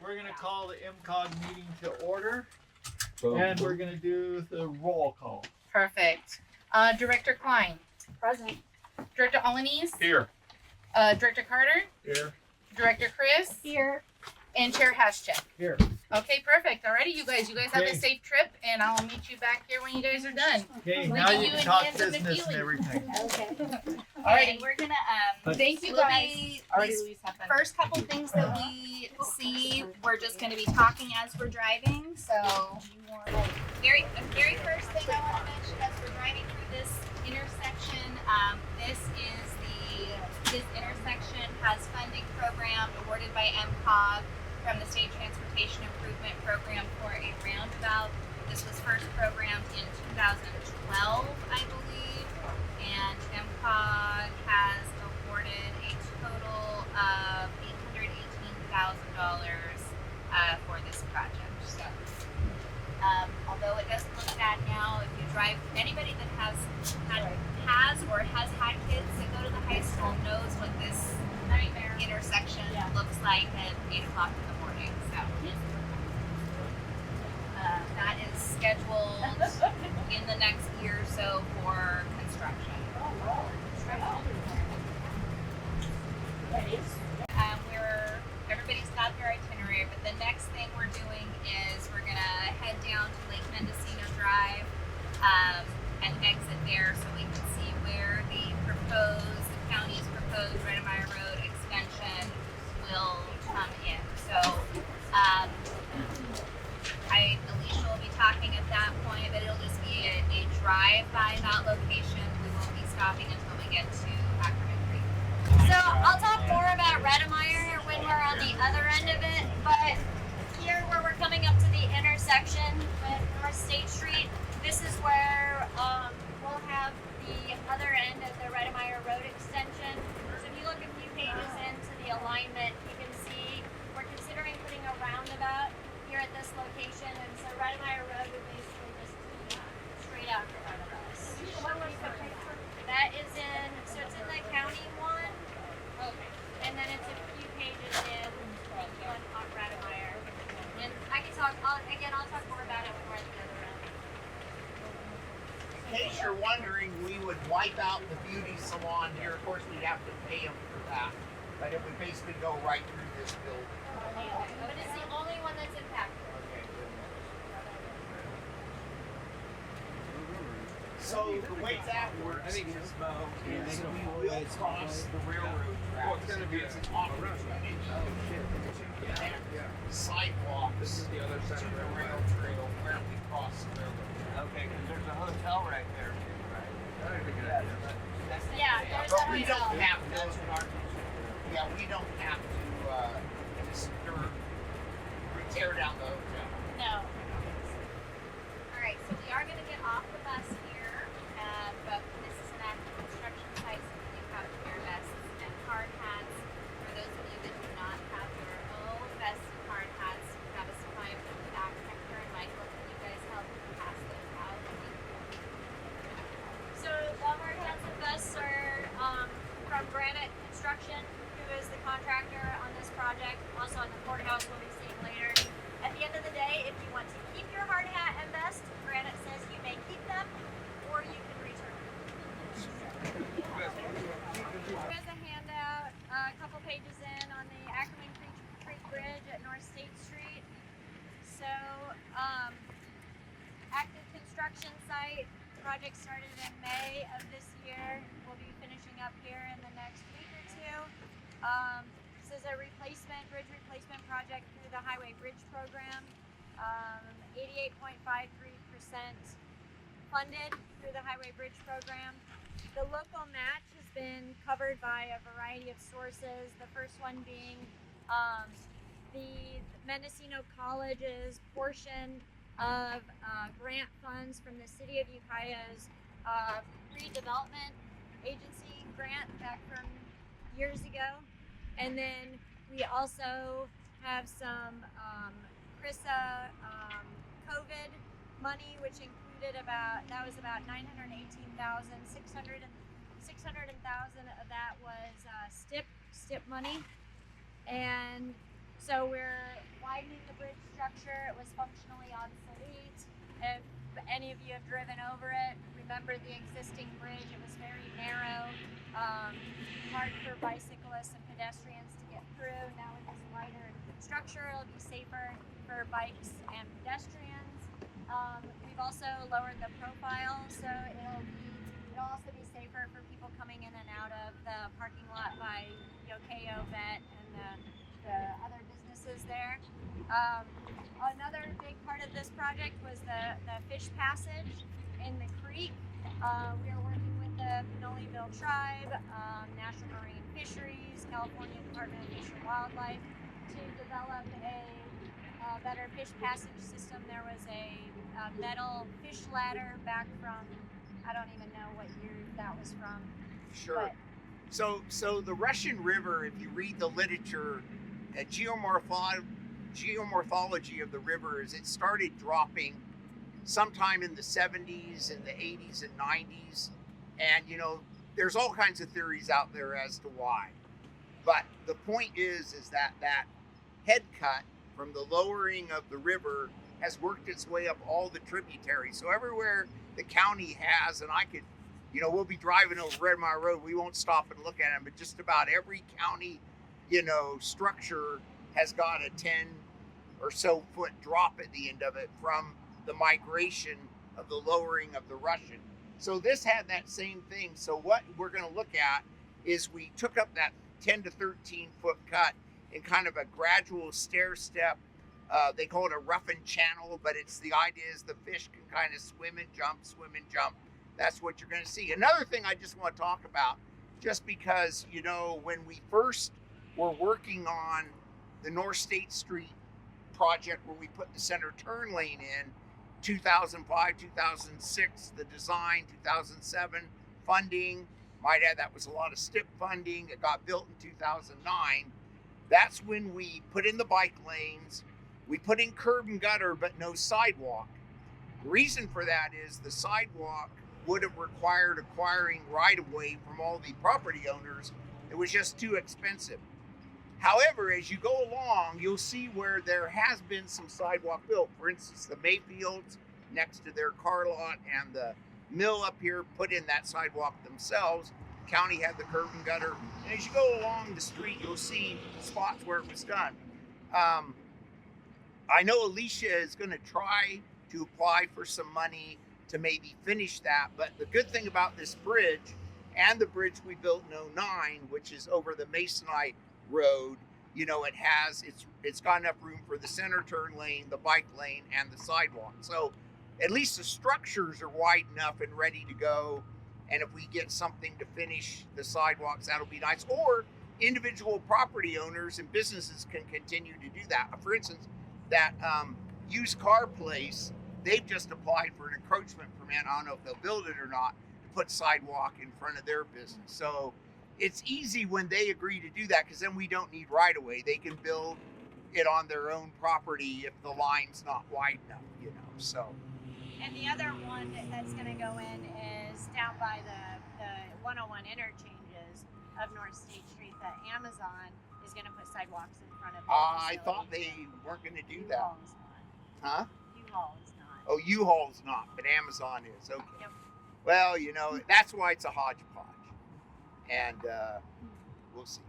We're going to call the MCOG meeting to order, and we're going to do the roll call. Perfect. Director Klein. Present. Director Alaniz. Here. Director Carter. Here. Director Chris. Here. And Chair Haschek. Here. Okay, perfect. Alrighty, you guys have Okay. a safe trip, and I'll meet you back here when you guys are done. Okay, We're now gonna you do can an talk hands of the business and feeling. everything. Okay. Alrighty. We're gonna Thank you we'll guys. be- Alrighty, these Louise, have fun. first couple things that we see, we're just gonna be talking as we're driving. So the very first thing I want to mention as we're driving through this intersection, this intersection has funding program awarded by MCOG from the State Transportation Improvement Program for a roundabout. This was first programmed in 2012, I believe, and MCOG has awarded a total of $818,000 for this project. So, although it doesn't look bad now, if you drive, anybody that has or has had kids that go to the high school knows what this intersection looks like at 8 o'clock in the morning. So that is scheduled in the next year or so for construction. Everybody's got their itinerary, but the next thing we're doing is we're gonna head down to Lake Mendocino Drive and exit there so we can see where the county's proposed Redmeyer Road extension will come in. So Alicia will be talking at that point, but it'll just be a drive by that location. We won't be stopping until we get to Ackerman Creek. So I'll talk more about Redmeyer when we're on the other end of it, but here where we're coming up to the intersection with North State Street, this is where we'll have the other end of the Redmeyer Road extension. So if you look a few pages into the alignment, you can see we're considering putting a roundabout here at this location, and so Redmeyer Road would basically just be straight out in front of us. That is it's in the county one. Okay. And then it's a few pages in on Redmeyer. And I can talk, I'll talk more about it when we're at the other end. In case you're wondering, we would wipe out the beauty salon here. Of course, we'd have to pay them for that. But it would basically go right through this building. But it's the only one that's impacted. So the way that works is we will cross the railroad tracks. There's an opportunity to connect sidewalks to the rail trail where we cross the railroad. Okay, because there's a hotel right there too, right? Yeah, there's But a we hotel. don't have to. We don't have to disturb, tear down the hotel. No. Alright, so we are going to get off the bus here, but this is an active construction site, so we do have wear vests and hard hats. For those of you that do not have your own vest and hard hats, we have a supply of them in the back. Hector and Michael, can you guys help pass those out? So the hard hats and vests are from Granite Construction, who is the contractor on this project. Also on the courthouse, we'll be seeing later. At the end of the day, if you want to keep your hard hat and vest, Granite says you may keep them, or you can return them. Here's a handout, a couple pages in on the Ackerman Creek Bridge at North State Street. So, active construction site. Project started in May of this year. We'll be finishing up here in the next week or two. This is a bridge replacement project through the Highway Bridge Program. 88.53% funded through the Highway Bridge Program. The local match has been covered by a variety of sources. The first one being the Mendocino College's portion of grant funds from the City of Ukiah's redevelopment agency grant back from years ago. And then we also have some CRISA COVID money, which included about 918,000. 600,000 of that was STIP money. And so we're widening the bridge structure. It was functionally obsolete. If any of you have driven over it, remember the existing bridge. It was very narrow, hard for bicyclists and pedestrians to get through. Now with this wider structure, it'll be safer for bikes and pedestrians. We've also lowered the profile, so it'll also be safer for people coming in and out of the parking lot by Ukiah Valley and the other businesses there. Another big part of this project was the fish passage in the creek. We are working with the Pinoleville Tribe, National Marine Fisheries, California Department of Fish and Wildlife to develop a better fish passage system. There was a metal fish ladder back from, I don't even know what year that was from. Sure. So the Russian River, if you read the literature, geomorphology of the river is it started dropping sometime in the 70s and the 80s and 90s. And, there's all kinds of theories out there as to why. But the point is that head cut from the lowering of the river has worked its way up all the tributaries. So everywhere the county has, and I could, we'll be driving over Redmeyer Road, we won't stop and look at them, but just about every county, structure has got a 10 or so foot drop at the end of it from the migration of the lowering of the Russian. So this had that same thing. So what we're going to look at is we took up that 10 to 13 foot cut in kind of a gradual stair step. They call it a roughened channel, but the idea is the fish can kind of swim and jump. That's what you're going to see. Another thing I just want to talk about, just because, when we first were working on the North State Street project where we put the center turn lane in, 2005, 2006, the design, 2007, funding, might add that was a lot of STIP funding. It got built in 2009. That's when we put in the bike lanes. We put in curb and gutter, but no sidewalk. The reason for that is the sidewalk would have required acquiring right-of-way from all the property owners. It was just too expensive. However, as you go along, you'll see where there has been some sidewalk built. For instance, the Mayfields next to their car lot and the mill up here put in that sidewalk themselves. County had the curb and gutter. And as you go along the street, you'll see spots where it was done. I know Alicia is going to try to apply for some money to maybe finish that. But the good thing about this bridge and the bridge we built in 09, which is over the Masonite Road, it's got enough room for the center turn lane, the bike lane, and the sidewalk. So at least the structures are wide enough and ready to go. And if we get something to finish the sidewalks, that'll be nice. Or individual property owners and businesses can continue to do that. For instance, that used car place, they've just applied for an encroachment permit. I don't know if they'll build it or not, to put sidewalk in front of their business. So it's easy when they agree to do that, because then we don't need right-of-way. They can build it on their own property if the line's not wide enough, so. And the other one that's going to go in is down by the 101 interchanges of North State Street. The Amazon is going to put sidewalks in front of it. I thought they weren't going to do that. U-Haul is not. Huh? U-Haul is not. Oh, U-Haul's not, but Amazon is. Okay. Yep. Well, that's why it's a hodgepodge. And we'll see.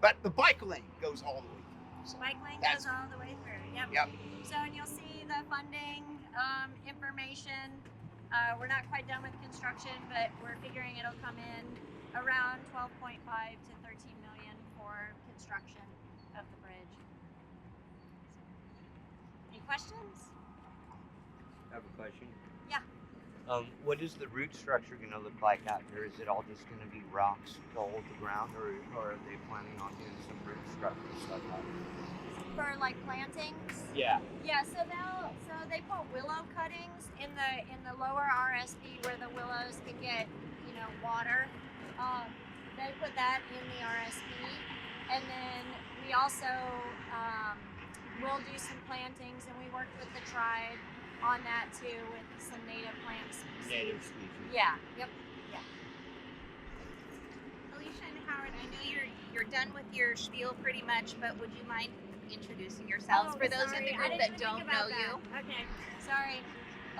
But the bike lane goes all the way through. So Bike lane goes all the way through. Yep. So, and you'll see the funding information. We're not quite done with construction, but we're figuring it'll come in around 12.5 to 13 million for construction of the bridge. Any questions? I have a question. Yeah. What is the root structure going to look like out here? Is it all just going to be rocks to hold the ground, or are they planning on doing some root structure stuff out here? For like plantings? Yeah. Yeah, so they put willow cuttings in the lower RSP where the willows can get, water. They put that in the RSP, and then we also will do some plantings, and we worked with the tribe on that too with some native plant species. Native species. Yeah. Yep. Yeah. Alicia and Howard, I know you're done with your spiel pretty much, but would you mind introducing yourselves for those in the I group didn't that even don't think know about you. that. Okay, sorry.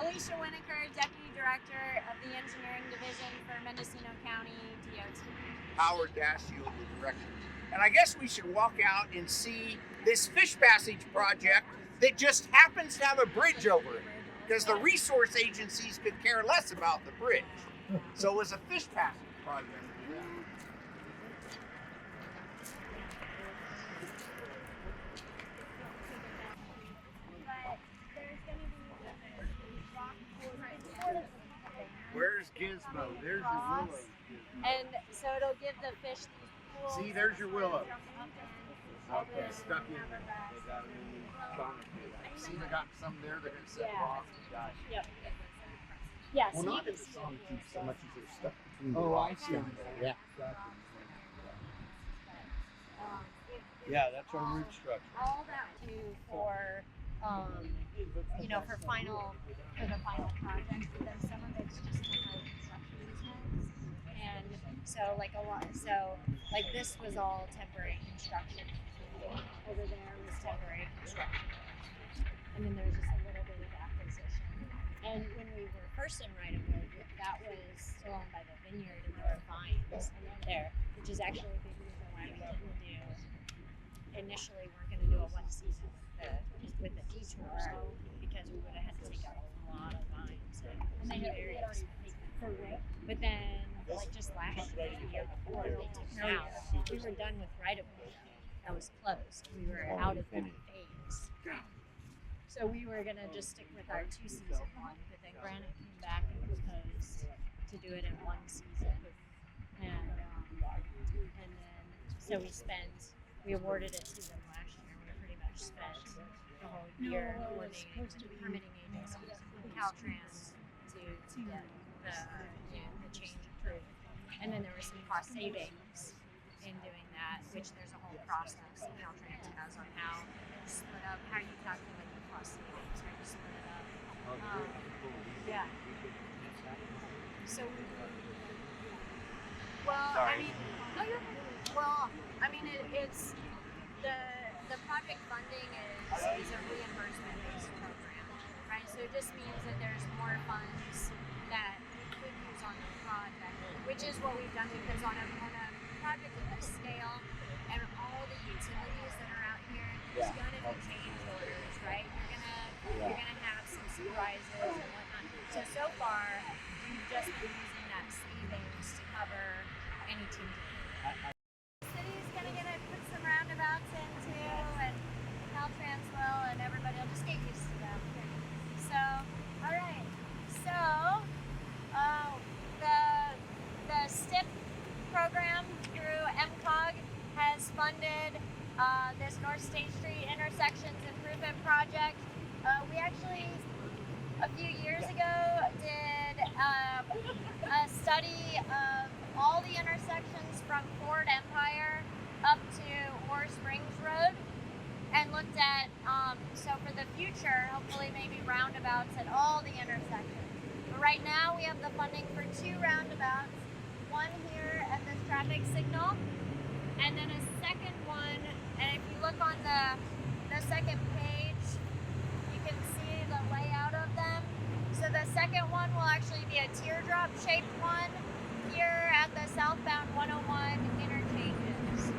Alicia Winokur, Deputy Director of the Engineering Division for Mendocino County DOT. Howard Dashiell, the director. And I guess we should walk out and see this fish passage project that just happens to have a bridge over it, because the resource agencies could care less about the bridge. So it was a fish passage project. Where's Gizmo? There's your willow. And so it'll give the fish these pools. See, there's your willow. Okay, Stuck in there. See, they got some there that are set off. Yep. Yes. Well, not in the song keep so much as they're stuck between the rocks. Yeah. Yeah, that's our root structure. All that too for for the final project, but then some of it's just temporary construction easements. And so like this was all temporary construction. Over there was temporary construction. And then there's just a little bit of acquisition. And when we were first in right of way, that was still owned by the vineyard, and there were vines there, which is actually a big reason why we didn't do. Initially, we're going to do a one season with the detour because we would have had to take out a lot of vines and they had very expensive. But then, like just last year, the year before, they took it out. We were done with right of way. That was closed. We were out of that phase. So we were going to just stick with our 2 season one, but then Granite came back and proposed to do it in 1 season. And then so we awarded it to them last year. We pretty much spent the whole year coordinating with the permitting agencies and Caltrans to get the change approved. And then there was some cost savings in doing that, which there's a whole process that Caltrans has on how to split up, how you calculate the cost savings, how you split it up. Yeah. So, it's the project funding is a reimbursement-based program, right? So it just means that there's more funds that we could use on the project, which is what we've done because on a project of this scale and all the utilities that are out here, there's gonna be change orders, right? You're gonna have some surprises and whatnot. So far, we've just been using that savings to cover any changes. City's gonna put some roundabouts in too, and Caltrans will, and everybody will just get used to them. So, all right. So, the STIP program through MCOG has funded this North State Street intersections improvement project. We actually, a few years ago, did a study of all the intersections from Ford Empire up to Ore Springs Road and looked at, so for the future, hopefully maybe roundabouts at all the intersections. But right now we have the funding for 2 roundabouts, one here at this traffic signal, and then a second one, and if you look on the second page, you can see the layout of them. So the second one will actually be a teardrop shaped one here at the southbound 101 interchanges.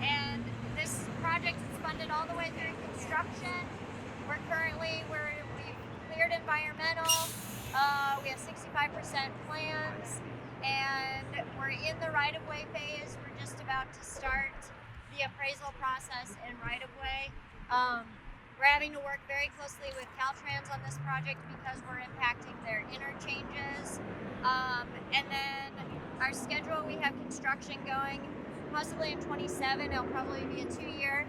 And this project is funded all the way through construction. We've cleared environmental. We have 65% plans, and we're in the right-of-way phase. We're just about to start the appraisal process in right-of-way. We're having to work very closely with Caltrans on this project because we're impacting their interchanges. And then our schedule, we have construction going possibly in 27. It'll probably be a 2-year.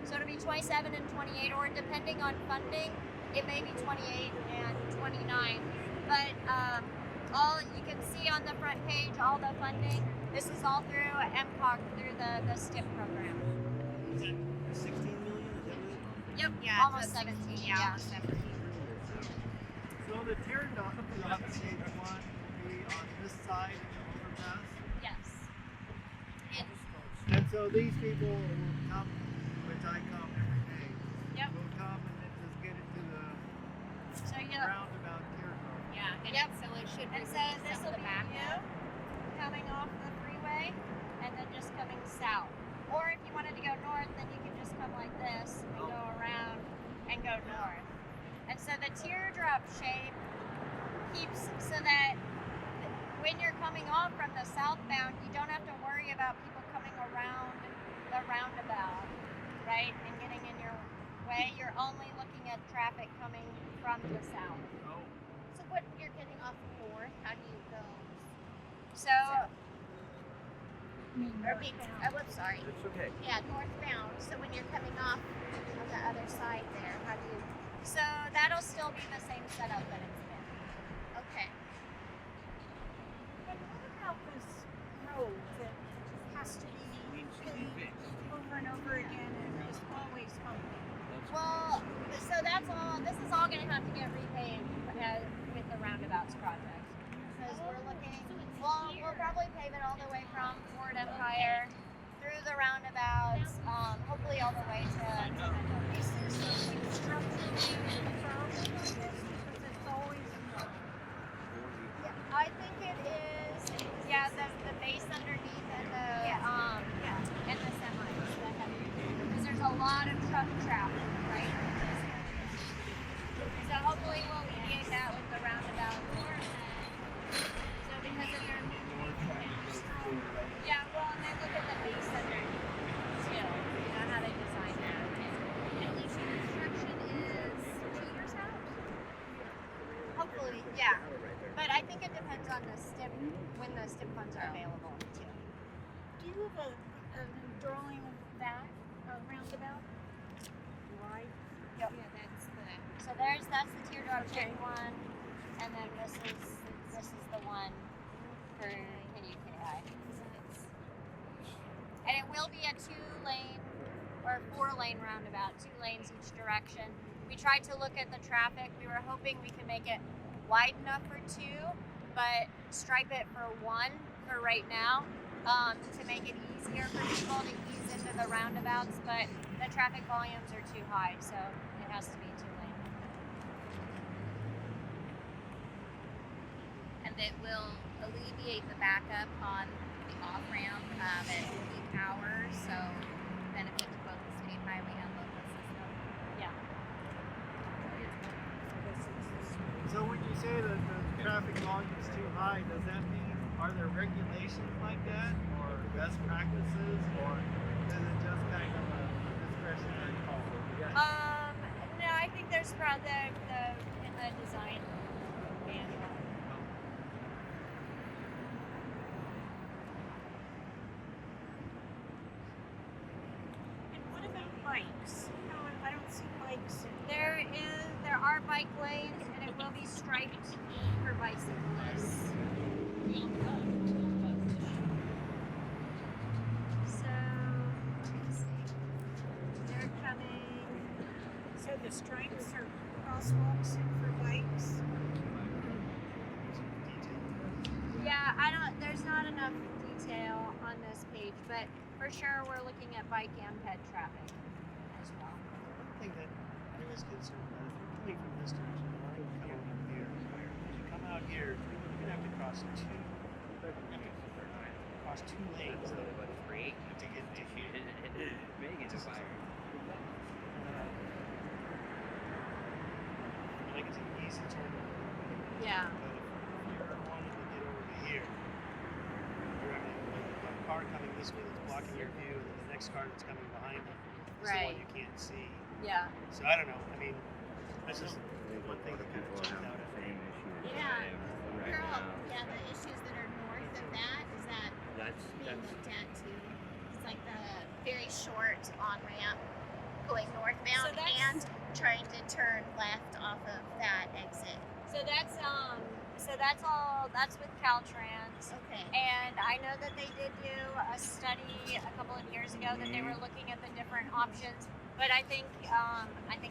So it'll be 27 and 28, or depending on funding, it may be 28 and 29. But all you can see on the front page, all the funding, this is all through MCOG, through the STIP program. Is it 16 million? Is that it? Yep, Yeah, almost 17. Yeah, almost 17. So the teardrop stage one will be on this side of the overpass. Yes. And so these people will come, which TICOM every day. Yep. We'll come and then just get it to the So roundabout here. Yeah, and Yep. so it should And release so this some will of the be back you coming off the freeway and then just coming south. Or if you wanted to go north, then you can just come like this and go around and go north. And so the teardrop shape keeps so that when you're coming off from the southbound, you don't have to worry about people coming around the roundabout, right, and getting in your way. You're only looking at traffic coming from the south. Oh. So what you're getting off north, how do you go? So, I'm sorry. It's okay. Yeah, northbound. So when you're coming off on the other side there, how do you? so that'll still be the same setup that it's been. Okay. And what about this road that has to be Needs to be paved fixed. over and over again and is always bumpy? Well, so that's all. This is all going to have to get repaved with the roundabouts project because we're looking. Well, we'll probably pave it all the way from Fort Empire through the roundabouts, hopefully all the way to Mendocino. Is there something structurally wrong with this? Because it's always I think it is. Yeah, the base underneath and and the semis, the heavy. Because there's a lot of truck traffic, right? So hopefully we'll alleviate that with the roundabout. So because of their yeah, well, and then look at the base underneath too. You know how they design that. At least your construction is 2 years out. Hopefully, yeah. But I think it depends on the STIP when the STIP funds are available too. Do you have a drawing of that roundabout? Right. Yep. Yeah, that's the. So that's the teardrop shape one, and then this is the one for Ukiah. And it will be a 2-lane or 4-lane roundabout, 2 lanes each direction. We tried to look at the traffic. We were hoping we could make it wide enough for 2, but stripe it for 1 for right now to make it easier for people to ease into the roundabouts. But the traffic volumes are too high, so it has to be 2-lane. And that will alleviate the backup on the off ramp at peak hours, so benefit to both the state highway and local system. Yeah. So when you say that the traffic volume is too high, does that mean are there regulations like that, or best practices, or is it just kind of a discretionary call? No, I think there's probably the in the design manual. And what about bikes? No, I don't see bikes. There are bike lanes, and it will be striped for bicyclists. So they're coming. So the stripes are crosswalks for bikes. Yeah, there's not enough detail on this page, but for sure we're looking at bike and ped traffic as well. One thing that I was concerned about, if you're coming from this direction, why are you coming up here? If you come out here, you're gonna have to cross two lanes to get to here. Like it's an easy turn. Yeah. But if you're wanting to get over to here, you're having a car coming this way that's blocking your view, and then the next car that's coming behind you is the Right. one you can't see. Yeah. So I don't know. I mean, that's just one thing that kind of jumped out at me. Yeah. Girl, yeah, the issues that are north of that is that being looked at too. It's like the very short on ramp going northbound So that's- and trying to turn left off of that exit. So that's with Caltrans. Okay. And I know that they did do a study a couple of years ago that they were looking at the different options, but I think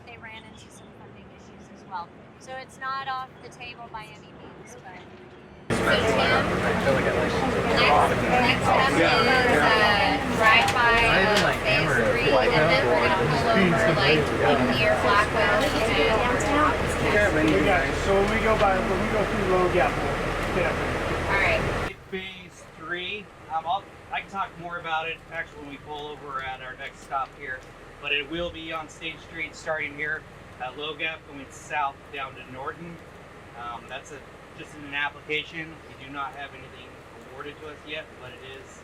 they ran into some funding issues as well. So it's not off the table by any means, but. Next up is drive-by of phase 3, and then we're going to like near Blackwell even downtown. So when we go through Low Gap, we'll get up there. All right. Phase 3. I can talk more about it actually when we pull over at our next stop here, but it will be on State Street starting here at Low Gap going south down to Norton. That's just an application. We do not have anything awarded to us yet, but it is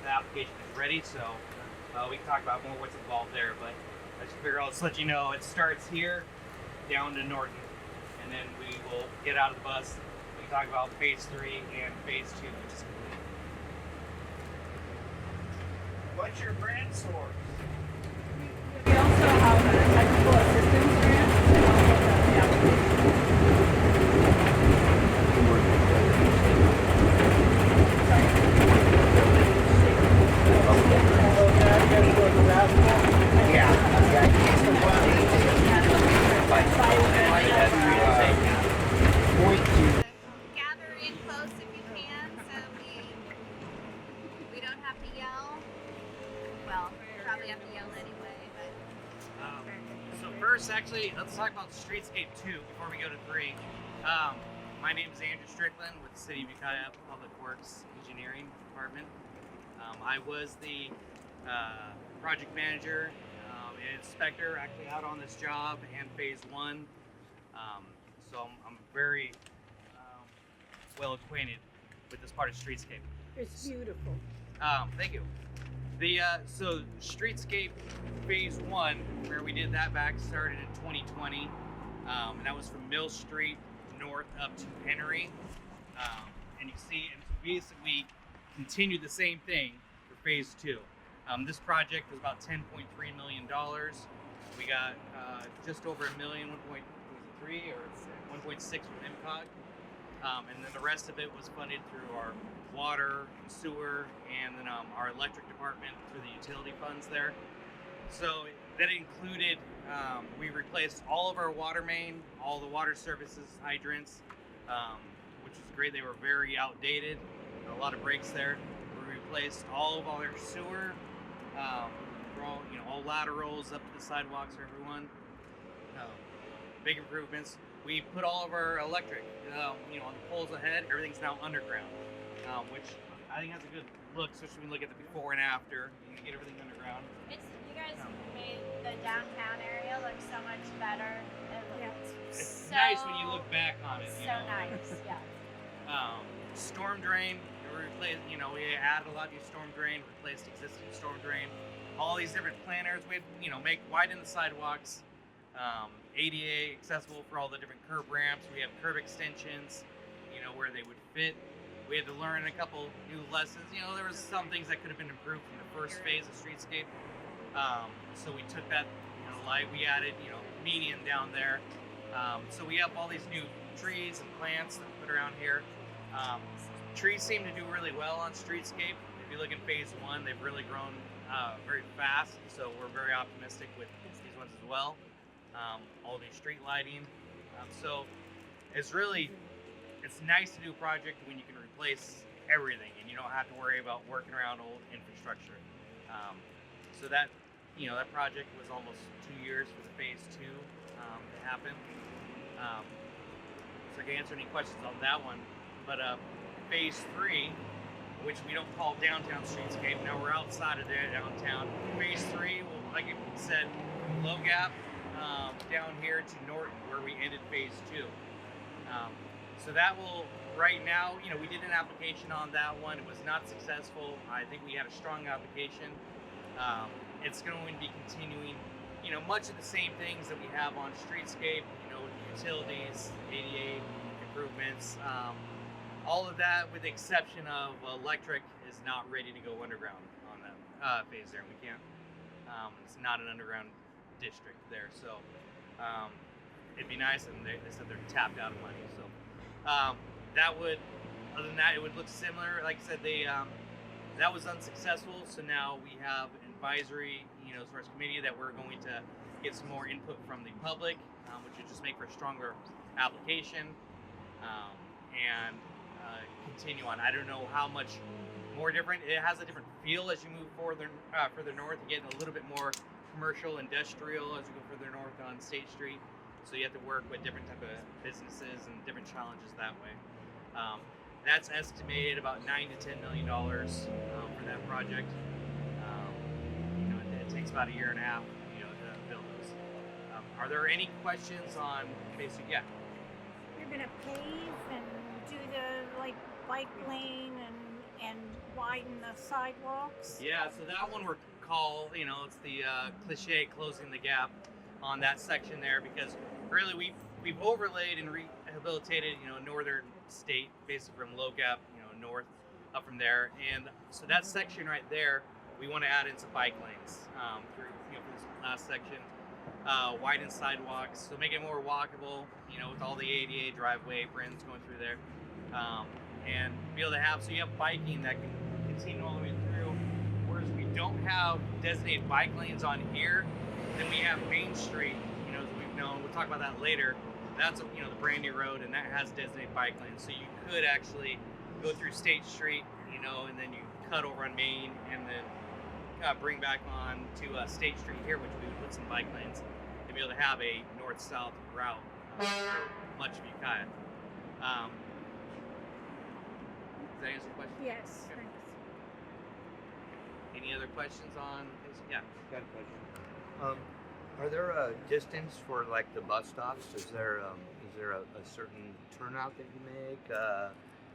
the application is ready, so we can talk about more what's involved there. But I just figure I'll just let you know it starts here down to Norton, and then we will get out of the bus. We can talk about phase 3 and phase 2, which is complete. What's your brand source? We also have a technical assistance grant and also the application. Gather in close if you can, so we don't have to yell. Well, we probably have to yell anyway, but So first, actually, let's talk about Streetscape 2 before we go to 3. My name is Andrew Strickland with the City of Ukiah Public Works Engineering Department. I was the project manager and inspector actually out on this job and phase 1. So I'm very well acquainted with this part of Streetscape. It's beautiful. Thank you. So Streetscape Phase 1, where we did that back, started in 2020. And that was from Mill Street north up to Henry. And you see, and so basically continued the same thing for Phase 2. This project was about $10.3 million. We got just over $1 million, 1.3 or 1.6 from MCOG. And then the rest of it was funded through our water, sewer, and then our electric department through the utility funds there. So that included, we replaced all of our water main, all the water services, hydrants, which was great. They were very outdated, a lot of breaks there. We replaced all of our sewer, for all laterals up to the sidewalks for everyone. Big improvements. We put all of our electric, on the poles ahead. Everything's now underground, which I think has a good look, especially when you look at the before and after. You can get everything underground. You guys made the downtown area look so much better. It's So nice when you look back on it. So nice, yeah. Storm drain. We replaced. We added a lot of new storm drain, replaced existing storm drain. All these different planners. We widen the sidewalks. ADA accessible for all the different curb ramps. We have curb extensions, where they would fit. We had to learn a couple new lessons. There was some things that could have been improved from the first phase of Streetscape. So we took that, we added, median down there. So we have all these new trees and plants that we put around here. Trees seem to do really well on Streetscape. If you look in phase 1, they've really grown very fast. So we're very optimistic with these ones as well. All new street lighting. So it's nice to do a project when you can replace everything and you don't have to worry about working around old infrastructure. So that project was almost 2 years for the phase 2 to happen. So I can answer any questions on that one. But phase 3, which we don't call downtown Streetscape, now we're outside of there downtown. Phase 3, like I said, Low Gap down here to Norton, where we ended phase 2. So that will, right now, we did an application on that one. It was not successful. I think we had a strong application. It's going to be continuing, much of the same things that we have on Streetscape, utilities, ADA improvements, all of that, with the exception of electric is not ready to go underground on that phase there. We can't, it's not an underground district there, so it'd be nice, and they said they're tapped out of money, so that would, other than that, it would look similar. Like I said, that was unsuccessful, so now we have an advisory, as far as committee, that we're going to get some more input from the public, which would just make for a stronger application, and continue on. I don't know how much more different. It has a different feel as you move further north. You get a little bit more commercial, industrial as you go further north on State Street. So you have to work with different type of businesses and different challenges that way. That's estimated about $9 to $10 million for that project. It takes about a year and a half, to build those. Are there any questions on basic? Yeah. You're gonna pave and do the bike lane and widen the sidewalks. Yeah. So that one we're called, it's the cliche closing the gap on that section there, because really we've overlaid and rehabilitated, northern state, basically from Low Gap, north up from there, and so that section right there, we want to add in some bike lanes through, for this last section, widen sidewalks, so make it more walkable, with all the ADA driveway aprons going through there, and be able to have, so you have biking that can continue all the way through, whereas we don't have designated bike lanes on here, then we have Main Street, that we've known, we'll talk about that later. That's the brand new road, and that has designated bike lanes. So you could actually go through State Street, and then you cut over on Main, and then bring back on to State Street here, which we would put some bike lanes, and be able to have a north-south route for much of Ukiah. Does that answer the question? Yes, Okay. thanks. Any other questions on this? Yeah. Got a question. Are there a distance for like the bus stops? Is there a certain turnout that you make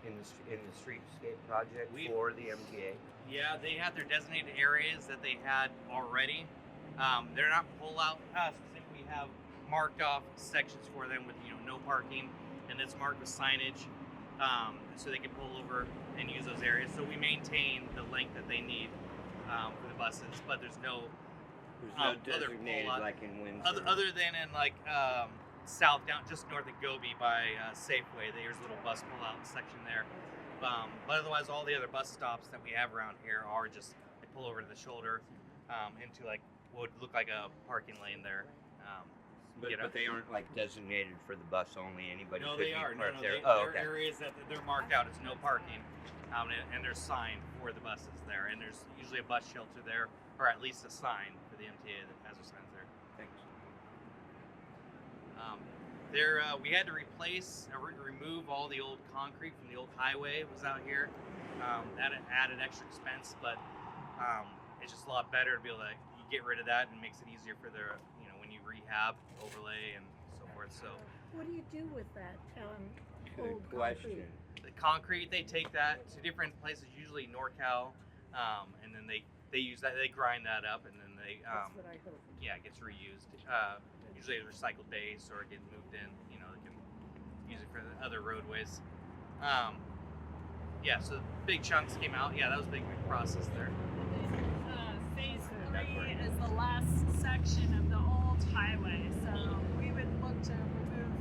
in the streetscape project for the MTA? Yeah, they had their designated areas that they had already. They're not pull out specifically. We have marked off sections for them with no parking, and it's marked with signage, so they can pull over and use those areas. So we maintain the length that they need for the buses, but there's no designated like in Windsor. other than in south down just north of Gobi by Safeway. There's a little bus pull-out section there. But otherwise, all the other bus stops that we have around here are just they pull over to the shoulder into like what would look like a parking lane there. But they aren't like designated for the bus only. Anybody No, could they be are. parked No, there. there are areas that they're marked out as no parking, and there's sign for the buses there, and there's usually a bus shelter there, or at least a sign for the MTA that has their signs there. Thanks. We had to remove all the old concrete from the old highway. It was out here. That added extra expense, but it's just a lot better to be able to get rid of that, and makes it easier for their, when you rehab, overlay, and so forth. So What do you do with that Good old question. concrete? the concrete, they take that to different places, usually NorCal, and then they use that, they grind that up, and then they That's what I heard. yeah, it gets reused. Usually a recycled base, or it gets moved in. They can use it for the other roadways. Yeah, so big chunks came out. Yeah, that was a big process there. Phase 3 is the last section of the old highway, so we would look to remove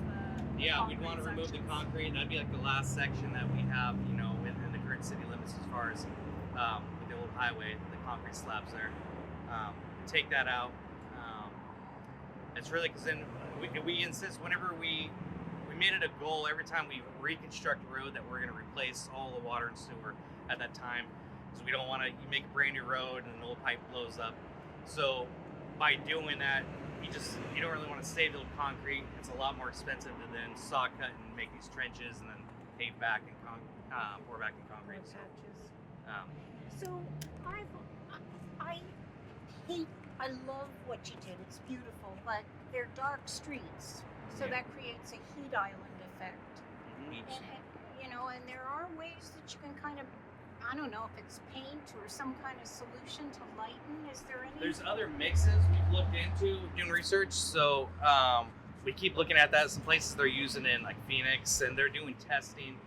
the Yeah, we'd want to remove the sections. concrete. That'd be like the last section that we have, in the current city limits as far as with the old highway, the concrete slabs there. Take that out. It's really because then we insist whenever we made it a goal every time we reconstruct a road that we're going to replace all the water and sewer at that time, because we don't want to make a brand new road and an old pipe blows up. So by doing that, you don't really want to save the concrete. It's a lot more expensive to then saw cut and make these trenches and then pave back and pour back in concrete. So I love what you did. It's beautiful, but they're dark streets, so that creates a heat island effect. And there are ways that you can kind of, I don't know if it's paint or some kind of solution to lighten. Is there any? There's other mixes we've looked into doing research. So we keep looking at that. Some places they're using in like Phoenix, and they're doing testing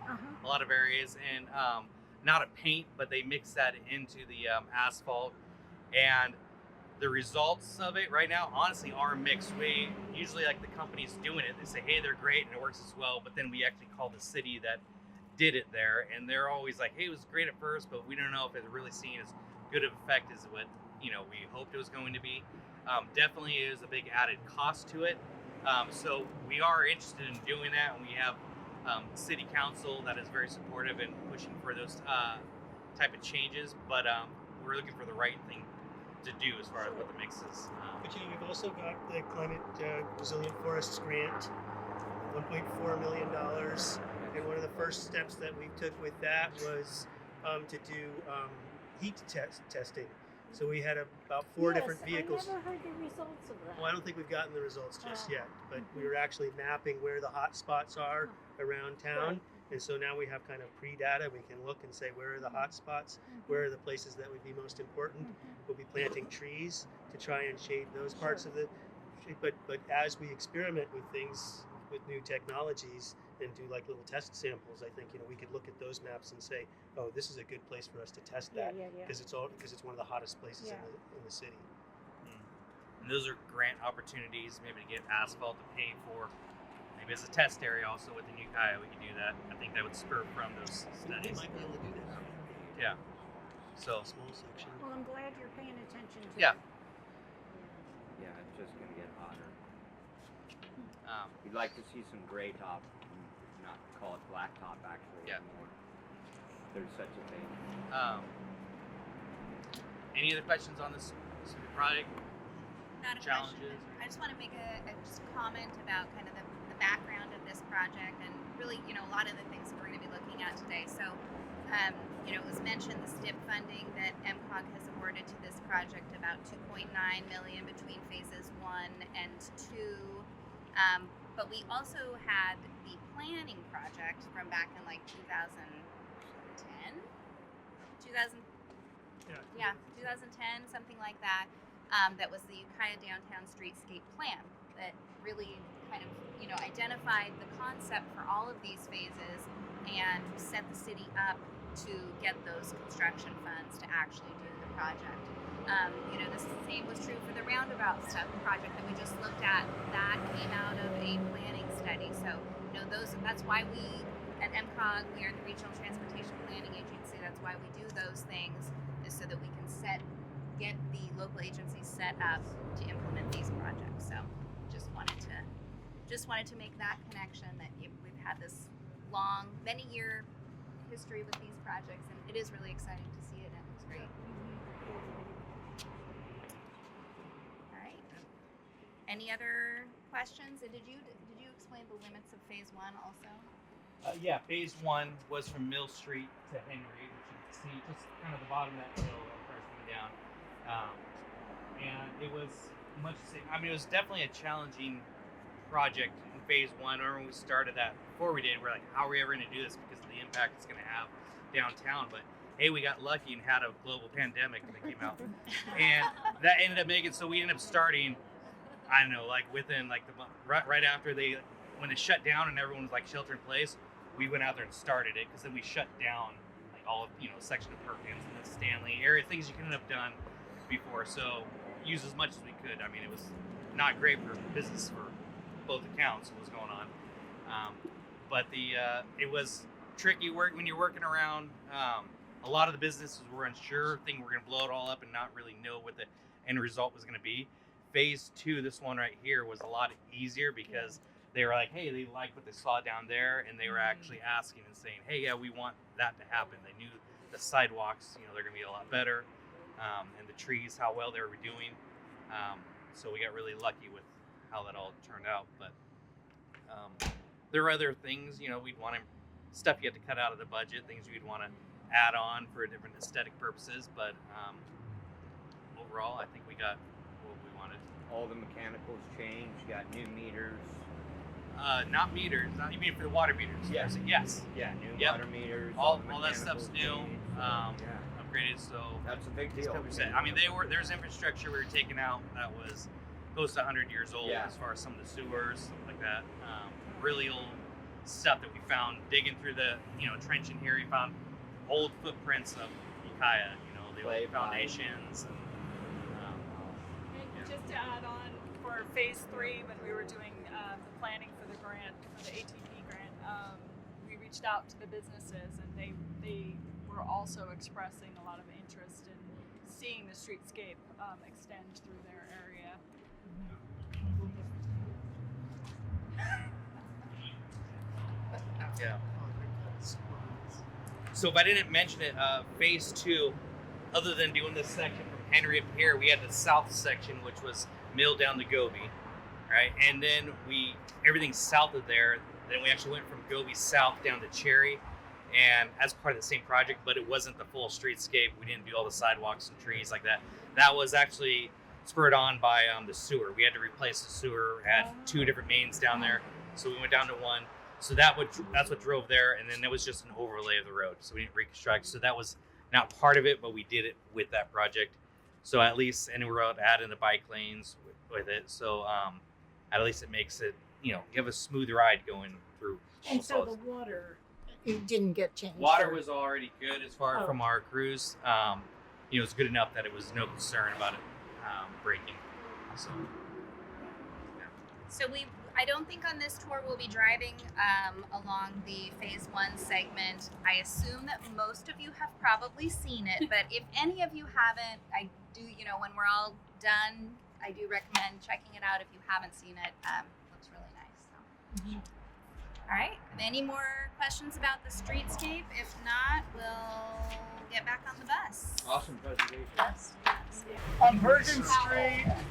a lot of areas, and not a paint, but they mix that into the asphalt, and the results of it right now honestly are mixed. We usually, like, the companies doing it, they say, hey, they're great and it works as well, but then we actually call the city that did it there, and they're always like, hey, it was great at first, but we don't know if it's really seen as good of effect as what we hoped it was going to be. Definitely is a big added cost to it, so we are interested in doing that, and we have city council that is very supportive and pushing for those type of changes, but we're looking for the right thing to do as far as what the mix is. But we've also got the Climate Resilient Forests Grant, $1.4 million. And one of the first steps that we took with that was to do heat testing. So we had about 4 different vehicles. I never heard the results of that. Well, I don't think we've gotten the results just yet, but we were actually mapping where the hot spots are around town. And so now we have kind of pre-data. We can look and say, where are the hot spots? Where are the places that would be most important? We'll be planting trees to try and shade those parts of the. But as we experiment with things, with new technologies, and do like little test samples, I think we could look at those maps and say, oh, this is a good place for us to test that because it's one of the hottest places in the city. And those are grant opportunities, maybe to get asphalt to pay for. Maybe as a test area also within Ukiah, we could do that. I think that would spur from those studies. We might be able to do that. Yeah. So. Small section. Well, I'm glad you're paying attention to Yeah. it. Yeah, it's just gonna get hotter. We'd like to see some gray top, not call it black top actually anymore. There's such a thing. Any other questions on this project? Not a Challenges? question. I just want to make a comment about kind of the background of this project and really, a lot of the things that we're going to be looking at today. So, it was mentioned the STIP funding that MCOG has awarded to this project, about $2.9 million between phases 1 and 2. But we also had the planning project from back in like 2010, 2010, something like that. That was the Ukiah Downtown Streetscape Plan that really kind of, identified the concept for all of these phases and set the city up to get those construction funds to actually do the project. The same was true for the roundabout project that we just looked at. That came out of a planning study. So, that's why we at MCOG, we are the Regional Transportation Planning Agency. That's why we do those things, is so that we can get the local agencies set up to implement these projects. So, just wanted to make that connection that we've had this long, many-year history with these projects, and it is really exciting to see it, and it's great. All right. Any other questions? And did you explain the limits of phase 1 also? Yeah, phase 1 was from Mill Street to Henry, which you can see just kind of the bottom of that hill first coming down. And it was much the same. I mean, it was definitely a challenging project in phase 1. Or when we started that, before we did, we're like, how are we ever going to do this because of the impact it's going to have downtown? But hey, we got lucky and had a global pandemic that came out, and that ended up making so we ended up starting. I don't know, like within like the right after when it shut down and everyone was like shelter in place, we went out there and started it because then we shut down like all of section of Perkins and the Stanley area, things you couldn't have done before. So use as much as we could. I mean, it was not great for business for both accounts. What was going on, but it was tricky work when you're working around. A lot of the businesses were unsure, thinking we're going to blow it all up and not really know what the end result was going to be. Phase 2, this one right here, was a lot easier because they were like, hey, they liked what they saw down there, and they were actually asking and saying, hey, yeah, we want that to happen. They knew the sidewalks, they're going to be a lot better, and the trees, how well they were doing. So we got really lucky with how that all turned out. But there were other things, we'd want stuff you had to cut out of the budget, things you'd want to add on for different aesthetic purposes. But overall, I think we got what we wanted. All the mechanicals changed, got new meters. Not meters, not even for the water meters. Yeah. Yes. Yeah, new Yep. water meters. All that stuff's new. Changed, Upgraded, so that's a big deal. I mean, there's infrastructure we were taking out that was close to 100 years old, as far as some of the sewers, stuff like that. Really old stuff that we found digging through the trenching here. We found old footprints of Ukiah, the old foundations. And just to add on, for phase 3, when we were doing the planning for the grant, for the ATP grant, we reached out to the businesses, and they were also expressing a lot of interest in seeing the streetscape extend through their area. Yeah. So if I didn't mention it, phase 2, other than doing this section from Henry up here, we had the south section, which was Mill down to Gobi, right? And then everything south of there, then we actually went from Gobi south down to Cherry, and as part of the same project, but it wasn't the full streetscape. We didn't do all the sidewalks and trees like that. That was actually spurred on by the sewer. We had to replace the sewer, had 2 different mains down there, so we went down to 1. So that's what drove there, and then it was just an overlay of the road, so we didn't reconstruct. So that was not part of it, but we did it with that project. So at least, and we're out adding the bike lanes with it. So at least it makes it, you have a smooth ride going through. And so the water, it didn't get changed. Water was already good as far from our cruise. It was good enough that it was no concern about it breaking. So. So I don't think on this tour we'll be driving along the phase 1 segment. I assume that most of you have probably seen it, but if any of you haven't, I do, when we're all done, I do recommend checking it out if you haven't seen it. Looks really nice. So. All right, any more questions about the streetscape? If not, we'll get back on the bus. Awesome presentation. Yes. On Perkins Street. Yeah,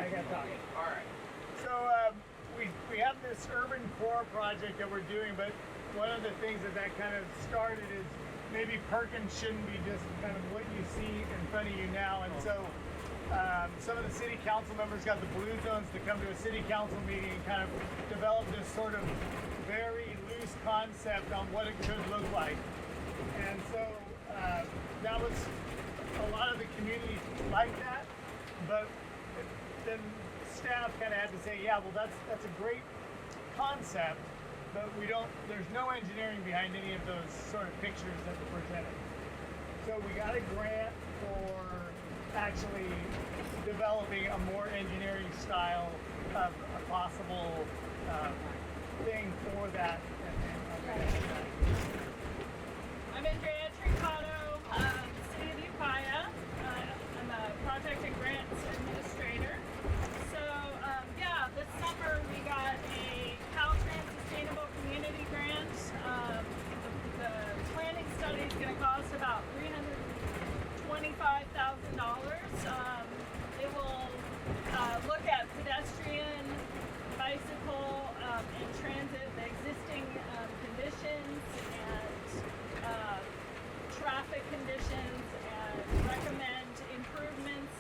I got talking. All right. So we have this urban core project that we're doing, but one of the things that kind of started is maybe Perkins shouldn't be just kind of what you see in front of you now. And so some of the city council members got the blue zones to come to a city council meeting and kind of develop this sort of very loose concept on what it could look like. And so that was a lot of the community like that, but then staff kind of had to say, yeah, well that's a great concept, but there's no engineering behind any of those sort of pictures that were presented. So we got a grant for actually developing a more engineering style of a possible thing for that. I'm Andrea Trincado, City of Ukiah. I'm a project and grants administrator. So this summer we got a Caltrans Sustainable Community Grant. The planning study is going to cost about $325,000. It will look at pedestrian, bicycle, and transit, the existing conditions and traffic conditions, and recommend improvements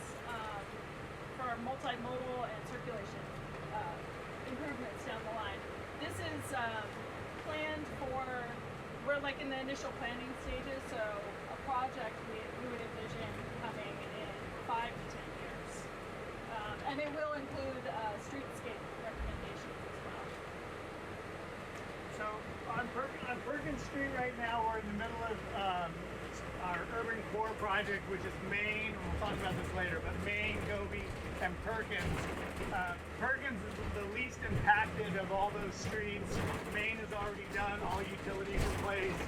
for multimodal and circulation improvements down the line. This is planned for, we're like in the initial planning stages, so a project we would envision coming in 5 to 10 years. And it will include streetscape recommendations as well. So on Perkins Street right now, we're in the middle of our urban core project, which is Main. We'll talk about this later, but Main, Gobi, and Perkins. Perkins is the least impacted of all those streets. Main is already done, all utilities replaced.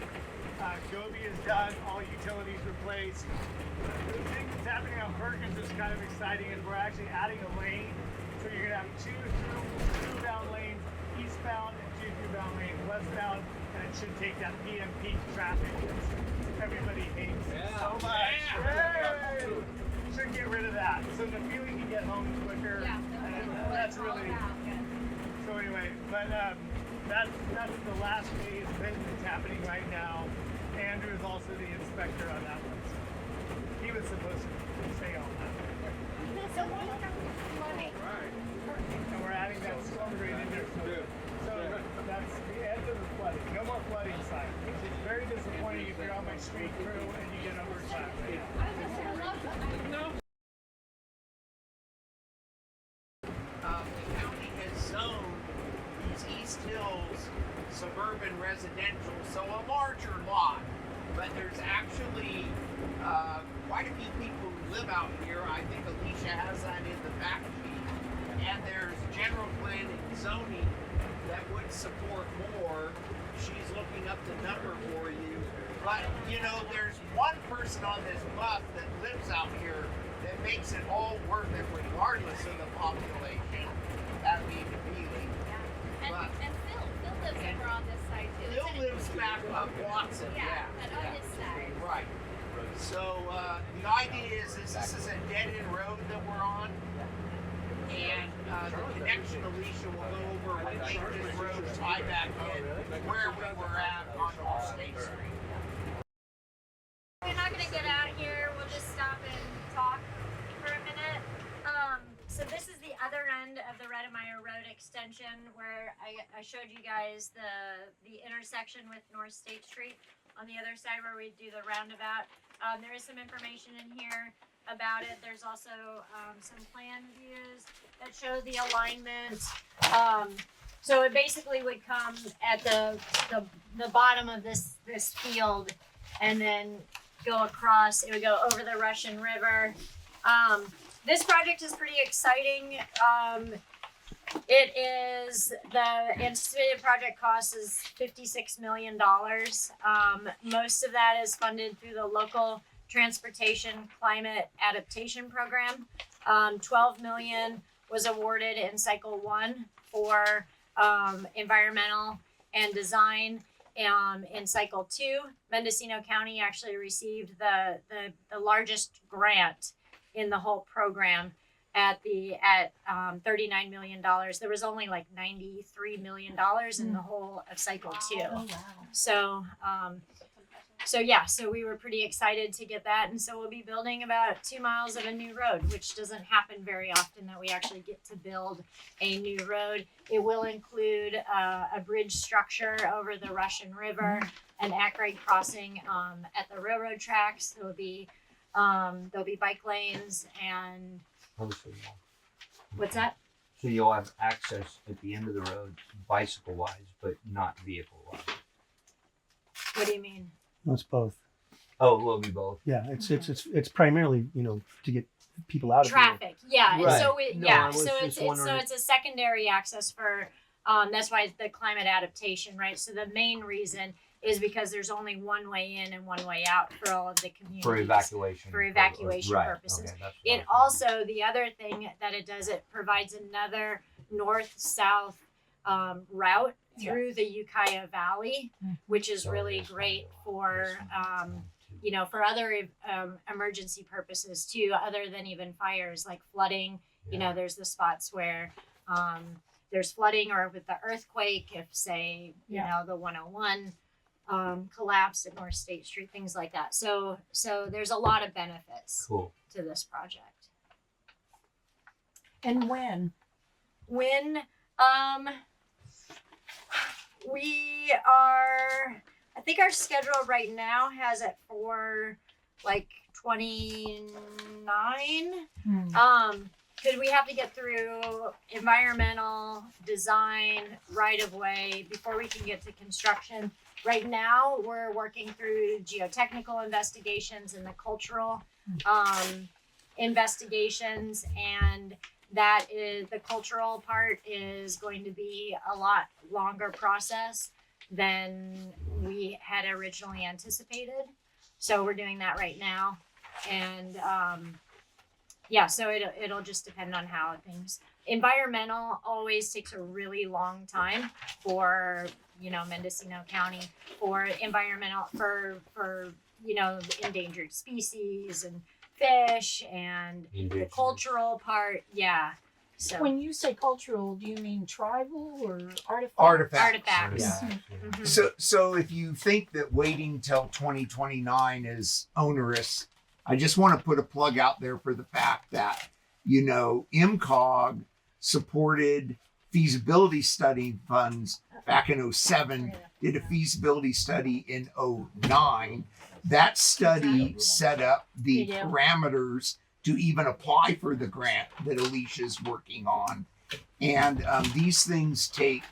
Gobi is done, all utilities replaced. The thing that's happening on Perkins is kind of exciting, is we're actually adding a lane. So you're gonna have 2 through-bound lanes, eastbound, and 2 through-bound lanes, westbound, and it should take that PM peak traffic that everybody hates so much. Yeah. Should get rid of that, so the feeling can get home quicker. Yeah, and that's really. So anyway, but that's the last phase of it that's happening right now. Andrew is also the inspector on that one. So he was supposed to say all that. So what about flooding? And we're adding that storm drain in there. So that's the end of the flooding. No more flooding sign, which is very disappointing if you're on my street crew and you get overlapped. The county has zoned these East Hills suburban residential, so a larger lot. But there's actually quite a few people who live out here. I think Alicia has that in the fact sheet. And there's general plan and zoning that would support more. She's looking up the number for you. But, there's one person on this bus that lives out here that makes it all worth it regardless of the population. That being Neely. And Phil lives over on this side too. Bill It's in- lives back up Watson. Yeah, but on this side. Right. So the idea is this is a dead end road that we're on, and the connection Alicia will go over will make this road tie back in where we were at on North State Street. We're not gonna get out here. We'll just stop and talk for a minute. So this is the other end of the Redmeyer Road extension where I showed you guys the intersection with North State Street. On the other side where we do the roundabout. There is some information in here about it. There's also some plan views that show the alignment. So it basically would come at the bottom of this field and then go across. It would go over the Russian River. This project is pretty exciting. It is, the anticipated project cost is $56 million. Most of that is funded through the local transportation climate adaptation program. 12 million was awarded in cycle 1 for environmental and design. In cycle 2, Mendocino County actually received the largest grant in the whole program at $39 million. There was only like $93 million in the whole of cycle 2. Oh, wow. So we were pretty excited to get that, and so we'll be building about 2 miles of a new road, which doesn't happen very often that we actually get to build a new road. It will include a bridge structure over the Russian River, an at-grade crossing at the railroad tracks. There'll be bike lanes and what's that? So you'll have access at the end of the road, bicycle wise, but not vehicle wise. What do you mean? No, it's both. Oh, it will be both. Yeah, it's primarily to get people out of here. Traffic. Yeah. Right. So I was so just it's wondering- it's a secondary access for that's why it's the climate adaptation, right? So the main reason is because there's only one way in and one way out for all of the communities. For evacuation. For evacuation Right, purposes. okay, that's what It I was also, the other thing that it does, it provides another north-south route through the Ukiah Valley, which is really great for, for other emergency purposes too, other than even fires like flooding. You know, there's the spots where there's flooding, or with the earthquake, if say, the 101 collapsed at North State Street, things like that. So there's a lot of benefits Cool. to this project. And when? We are, I think our schedule right now has it for like 29. Could we have to get through environmental design right of way before we can get to construction? Right now, we're working through geotechnical investigations and the cultural investigations, and that is, the cultural part is going to be a lot longer process than we had originally anticipated. So we're doing that right now, and so it'll just depend on how things. Environmental always takes a really long time for Mendocino County, for environmental, for endangered species and fish and the cultural part. Yeah. So When you say cultural, do you mean tribal or artifacts? artifacts. Yeah. Mhm. So if you think that waiting till 2029 is onerous, I just want to put a plug out there for the fact that, MCOG supported feasibility study funds back in 07, did a feasibility study in 09. That study set up the They do. parameters to even apply for the grant that Alicia's working on. And these things take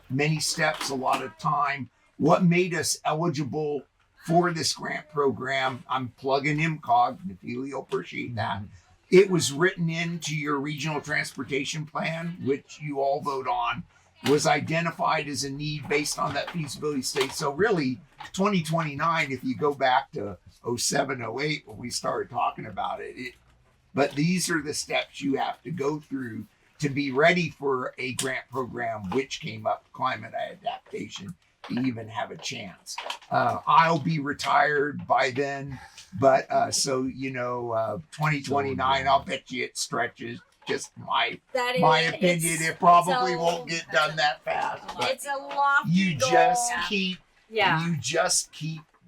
many steps, a lot of time. What made us eligible for this grant program, I'm plugging MCOG, if you'll appreciate that. It was written into your regional transportation plan, which you all vote on, was identified as a need based on that feasibility study. So really, 2029, if you go back to 07, 08, when we started talking about it, but these are the steps you have to go through to be ready for a grant program which came up, climate adaptation, to even have a chance. I'll be retired by then, but 2029, I'll bet you it stretches. Just my opinion, it probably won't get done that fast. But It's a lofty you goal. just keep Yeah.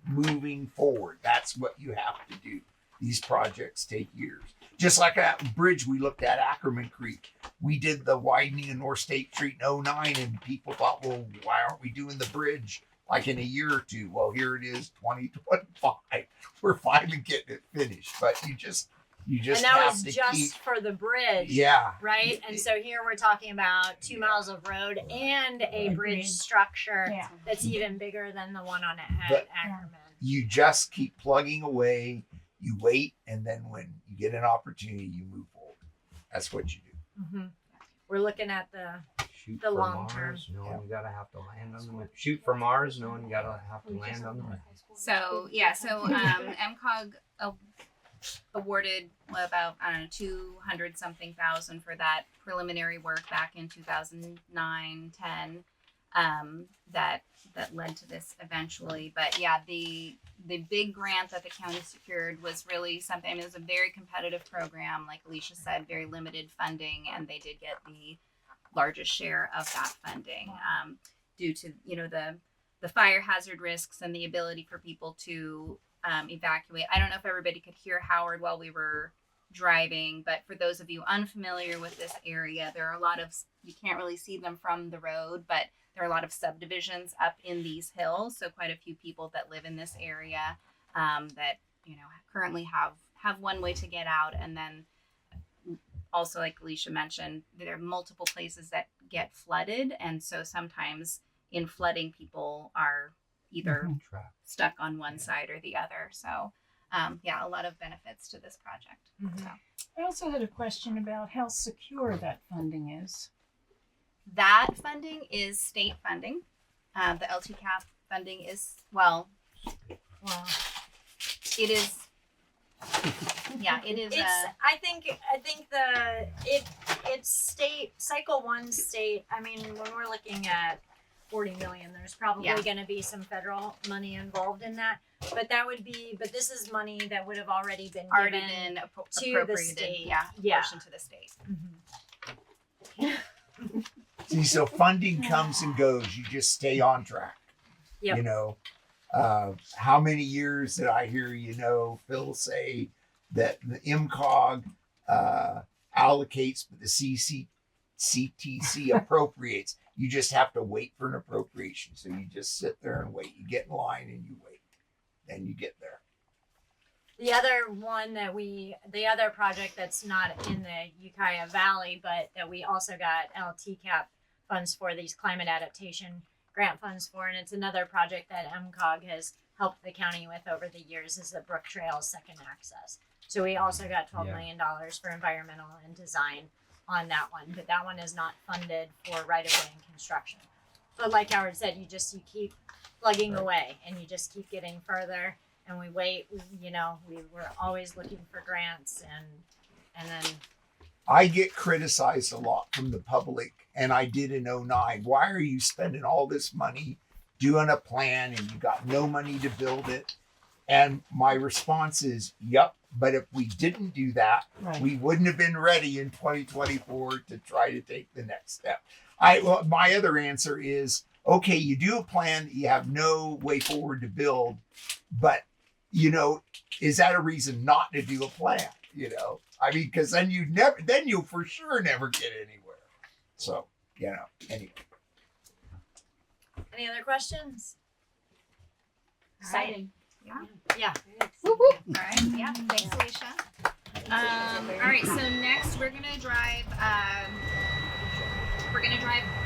moving forward. That's what you have to do. These projects take years. Just like that bridge we looked at, Ackerman Creek. We did the widening of North State Street in 2009, and people thought, well, why aren't we doing the bridge like in a year or two? Well, here it is, 2025. We're finally getting it finished. But you just And that have was to just keep. for the bridge. Yeah. Right? And so here we're talking about 2 miles of road and a bridge structure Yeah. that's even bigger than the one on But- Ackerman. You just keep plugging away. You wait, and then when you get an opportunity, you move forward. That's what you do. Mm-hmm. We're looking at the Shoot The for long Mars, term. knowing you gotta have to land on the moon. Shoot for Mars, knowing you gotta have to land on the moon. So MCOG awarded about 200 something thousand for that preliminary work back in 2009-10 that led to this eventually. But yeah, the big grant that the county secured was really something. I mean, it was a very competitive program, like Alicia said, very limited funding, and they did get the largest share of that funding due to the fire hazard risks and the ability for people to evacuate. I don't know if everybody could hear Howard while we were driving, but for those of you unfamiliar with this area, there are a lot of, you can't really see them from the road, but there are a lot of subdivisions up in these hills. So quite a few people that live in this area that currently have one way to get out, and then also, like Alicia mentioned, there are multiple places that get flooded, and so sometimes in flooding, people are either stuck on one side or the other. So, a lot of benefits to this project. Mm-hmm. So. I also had a question about how secure that funding is. That funding is state funding. The LTCAP funding is, it is. Yeah, it is. I think it's state cycle 1 state. I mean, when we're looking at 40 million, there's probably going to be some federal money involved in that. But this is money that would have already been given to the state. Portion to the state. Mm-hmm. See, so funding comes and goes. You just stay on track. Yep. How many years did I hear, Phil say that the MCOG allocates, but the CTC appropriates. You just have to wait for an appropriation. So you just sit there and wait. You get in line and you wait. Then you get there. The other project that's not in the Ukiah Valley, but that we also got LTCAP funds for, these climate adaptation grant funds for, and it's another project that MCOG has helped the county with over the years, is the Brook Trail second access. So we also got $12 million for environmental and design on that one, but that one is not funded for right-of-way and construction. But like Howard said, you keep plugging away, and you just keep getting further, and we wait. We're always looking for grants, and then I get criticized a lot from the public, and I did in 2009. Why are you spending all this money doing a plan and you got no money to build it? And my response is, yep, but if we didn't do that, we wouldn't have been ready in 2024 to try to take the next step. My other answer is, okay, you do a plan that you have no way forward to build, but, is that a reason not to do a plan? I mean, because then you'll for sure never get anywhere. So, anyway. Any other questions? Exciting. Yeah. Whoop, whoop. All right. Yeah. Thanks, Alicia. All right. So next we're gonna drive.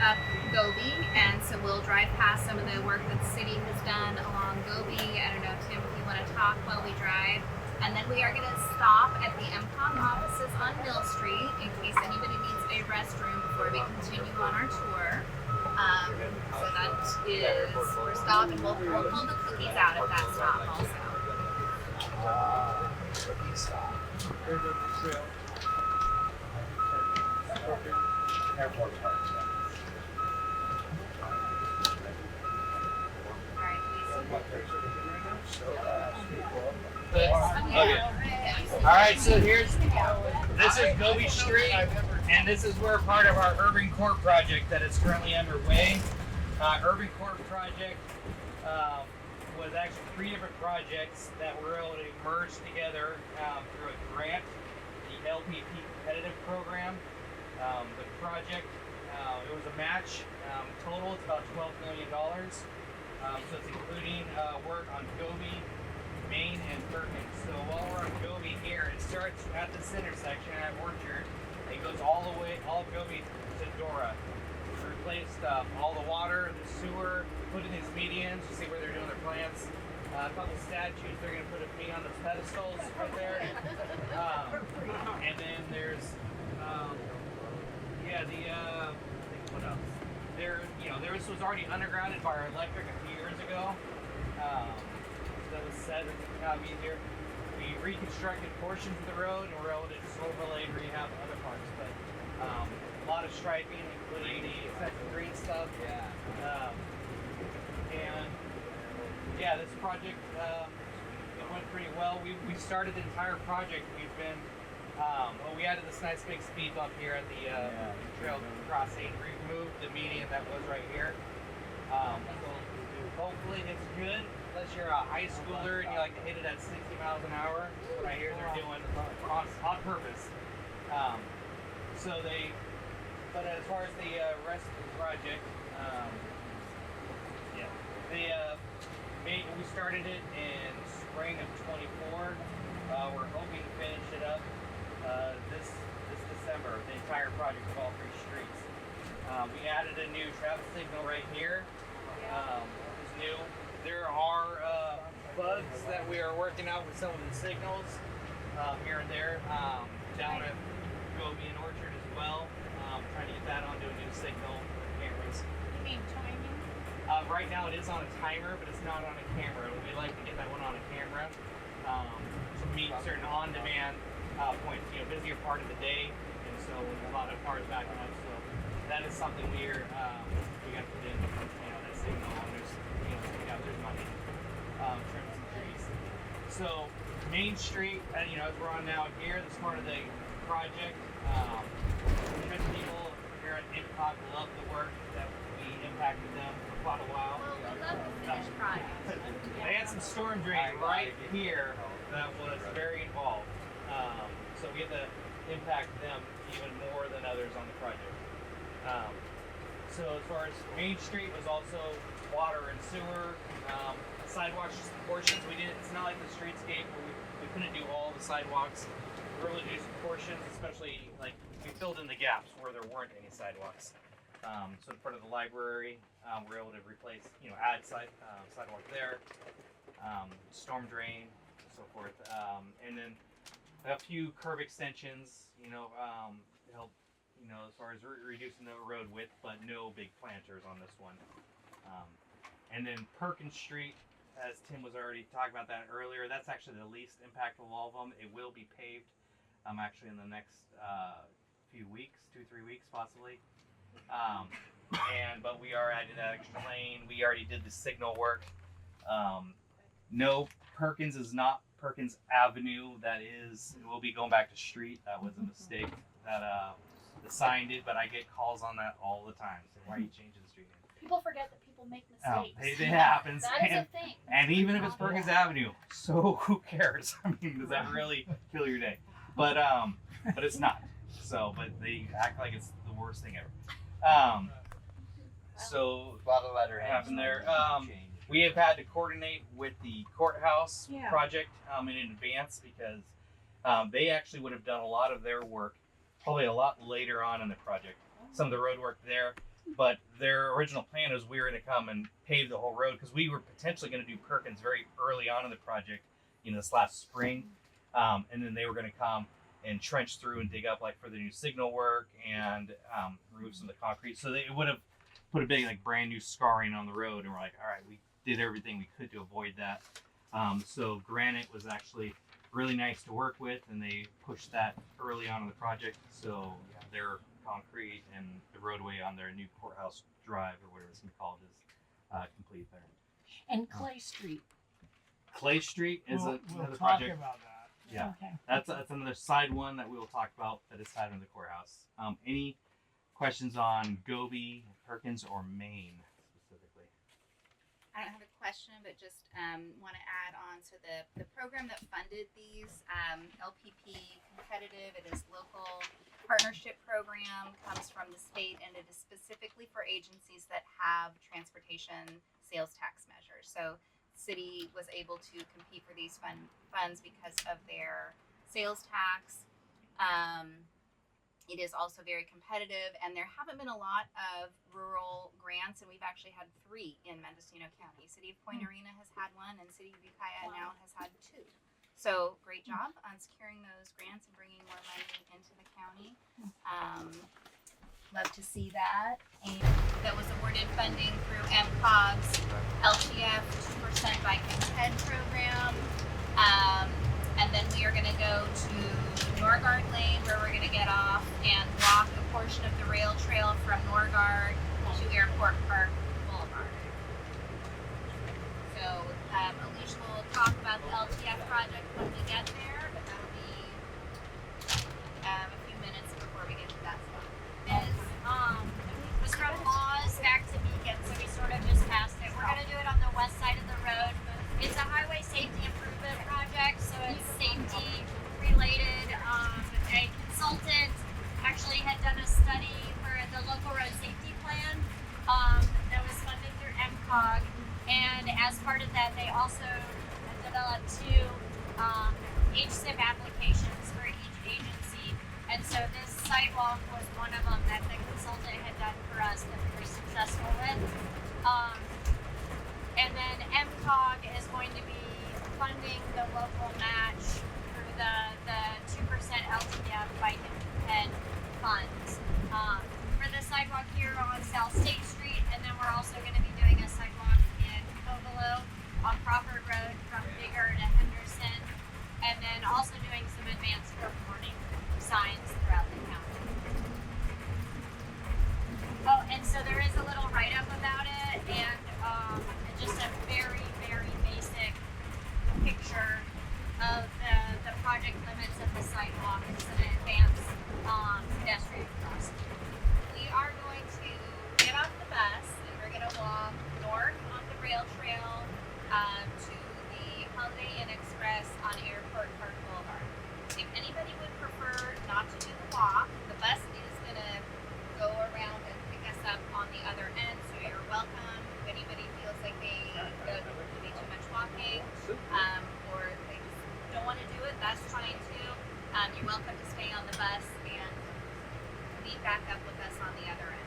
Up Gobi, and so we'll drive past some of the work that the city has done along Gobi. I don't know, Tim, if you want to talk while we drive. And then we are going to stop at the MCOG offices on Mill Street in case anybody needs a restroom before we continue on our tour. So that is, we're stopping. We'll pull the cookies out at that stop also. Cookie stop. Airport Park. Okay. All right, so this is Gobi Street, and this is where part of our urban core project that is currently underway. Urban core project was actually 3 different projects that were able to merge together through a grant, the LPP competitive program. The project, it was a match. Total, it's about $12 million. So it's including work on Gobi, Main, and Perkins. So while we're on Gobi here, it starts at this intersection at Orchard. It goes all the way, all of Gobi to Dora. We replaced all the water, the sewer, put in these medians. You see where they're doing their plants. A couple statues they're going to put me on those pedestals right there. And then there's, what else? This was already undergrounded by our electric a few years ago. That was set kind of easier. We reconstructed portions of the road and we're able to just overlay and rehab other parts. But a lot of striping, including the effective green stuff. This project it went pretty well. We started the entire project. We've been we added this nice big speed bump here at the trail crossing. We removed the median that was right here. So hopefully it's good. Unless you're a high schooler and you like to hit it at 60 miles an hour, what I hear they're doing on purpose. But as far as the rest of the project, we started it in spring of 24. We're hoping to finish it up this December, the entire project of all 3 streets. We added a new traffic signal right here. It's new. There are bugs that we are working out with some of the signals here and there, down at Gobi and Orchard as well. Trying to get that onto a new signal with cameras. You mean timing? Right now it is on a timer, but it's not on a camera. We like to get that one on a camera to meet certain on-demand points. Busier part of the day, and so with a lot of cars backing up. So that is something we got to put in. That signal. There's money. Trim some trees. So Main Street, as we're on now here, this part of the project. People here at MCOG love the work that we impacted them for quite a while. Well, we love the finished product. They had some storm drain right here that was very involved. So we had to impact them even more than others on the project. So as far as Main Street was also water and sewer, sidewalks portions. It's not like the streetscape where we couldn't do all the sidewalks. We really do some portions, especially like we filled in the gaps where there weren't any sidewalks. So part of the library, we're able to replace, add sidewalk there, storm drain, so forth, and then a few curb extensions, to help, as far as reducing the road width, but no big planters on this one. And then Perkins Street, as Tim was already talking about that earlier, that's actually the least impactful of all of them. It will be paved, actually in the next few weeks, 2-3 weeks possibly. But we are adding that extra lane. We already did the signal work. No, Perkins is not Perkins Avenue. We'll be going back to street. That was a mistake that the sign did, but I get calls on that all the time. So why are you changing the street name? People forget that people make mistakes. It happens. That is a thing. And even if it's Perkins Avenue, so who cares? I mean, does that really kill your day? But it's not. So, but they act like it's the worst thing ever. So A lot of letter happened there. We have had to coordinate with the courthouse project in advance because they actually would have done a lot of their work probably a lot later on in the project. Some of the road work there, but their original plan was we were going to come and pave the whole road because we were potentially going to do Perkins very early on in the project, this last spring, and then they were going to come and trench through and dig up like for the new signal work and remove some of the concrete. So they would have put a big brand new scarring on the road, and we're like, all right, we did everything we could to avoid that. So Granite was actually really nice to work with, and they pushed that early on in the project. So they're concrete, and the roadway on their new courthouse drive, or whatever it's gonna be called, is complete there. And Clay Street. Clay Street is we'll another talk project. about that. Yeah, Okay. that's another side one that we will talk about that is side of the courthouse. Any questions on Gobi, Perkins, or Maine specifically? I don't have a question, but just want to add on to the program that funded these LPP competitive. It is local partnership program, comes from the state, and it is specifically for agencies that have transportation sales tax measures. So city was able to compete for these funds because of their sales tax. It is also very competitive, and there haven't been a lot of rural grants, and we've actually had 3 in Mendocino County. City of Point Arena has had 1, and City of Ukiah now has had 2. So great job on securing those grants and bringing more money into the county. Love to see that. And that was awarded funding through MCOG's LTF 2% Bike and Head program. And then we are going to go to Norgard Lane, where we're going to get off and walk a portion of the rail trail from Norgard to Airport Park Boulevard. So Alicia will talk about the LTF project when we get there, but that'll be a few minutes before we get to that spot. Was from Laws back to Beacon, so we sort of just passed it. We're gonna do it on the west side of the road. It's a highway safety improvement project, so it's safety related. A consultant actually had done a study for the local road safety plan that was funded through MCOG, and as part of that, they also developed 2 HSIP applications for each agency. And so this sidewalk was one of them that the consultant had done for us that we were successful with. And then MCOG is going to be funding the local match through the 2% LTF Bike and Head funds for the sidewalk here on South State Street. And then we're also going to be doing a sidewalk in Covelo on Crawford Road from Bigger to Henderson. And then also doing some advanced curb warning signs throughout the county. Oh, and so there is a little write-up about it, and just a very, very basic picture of the project limits of the sidewalk. It's an advanced pedestrian crossing. We are going to get off the bus, and we're going to walk north on the rail trail to the Holiday Inn Express on Airport Park Boulevard. If anybody would prefer not to do the walk, the bus is going to go around and pick us up on the other end, so you're welcome. If anybody feels like they would be too much walking, or they just don't want to do it, that's fine too. You're welcome to stay on the bus and meet back up with us on the other end.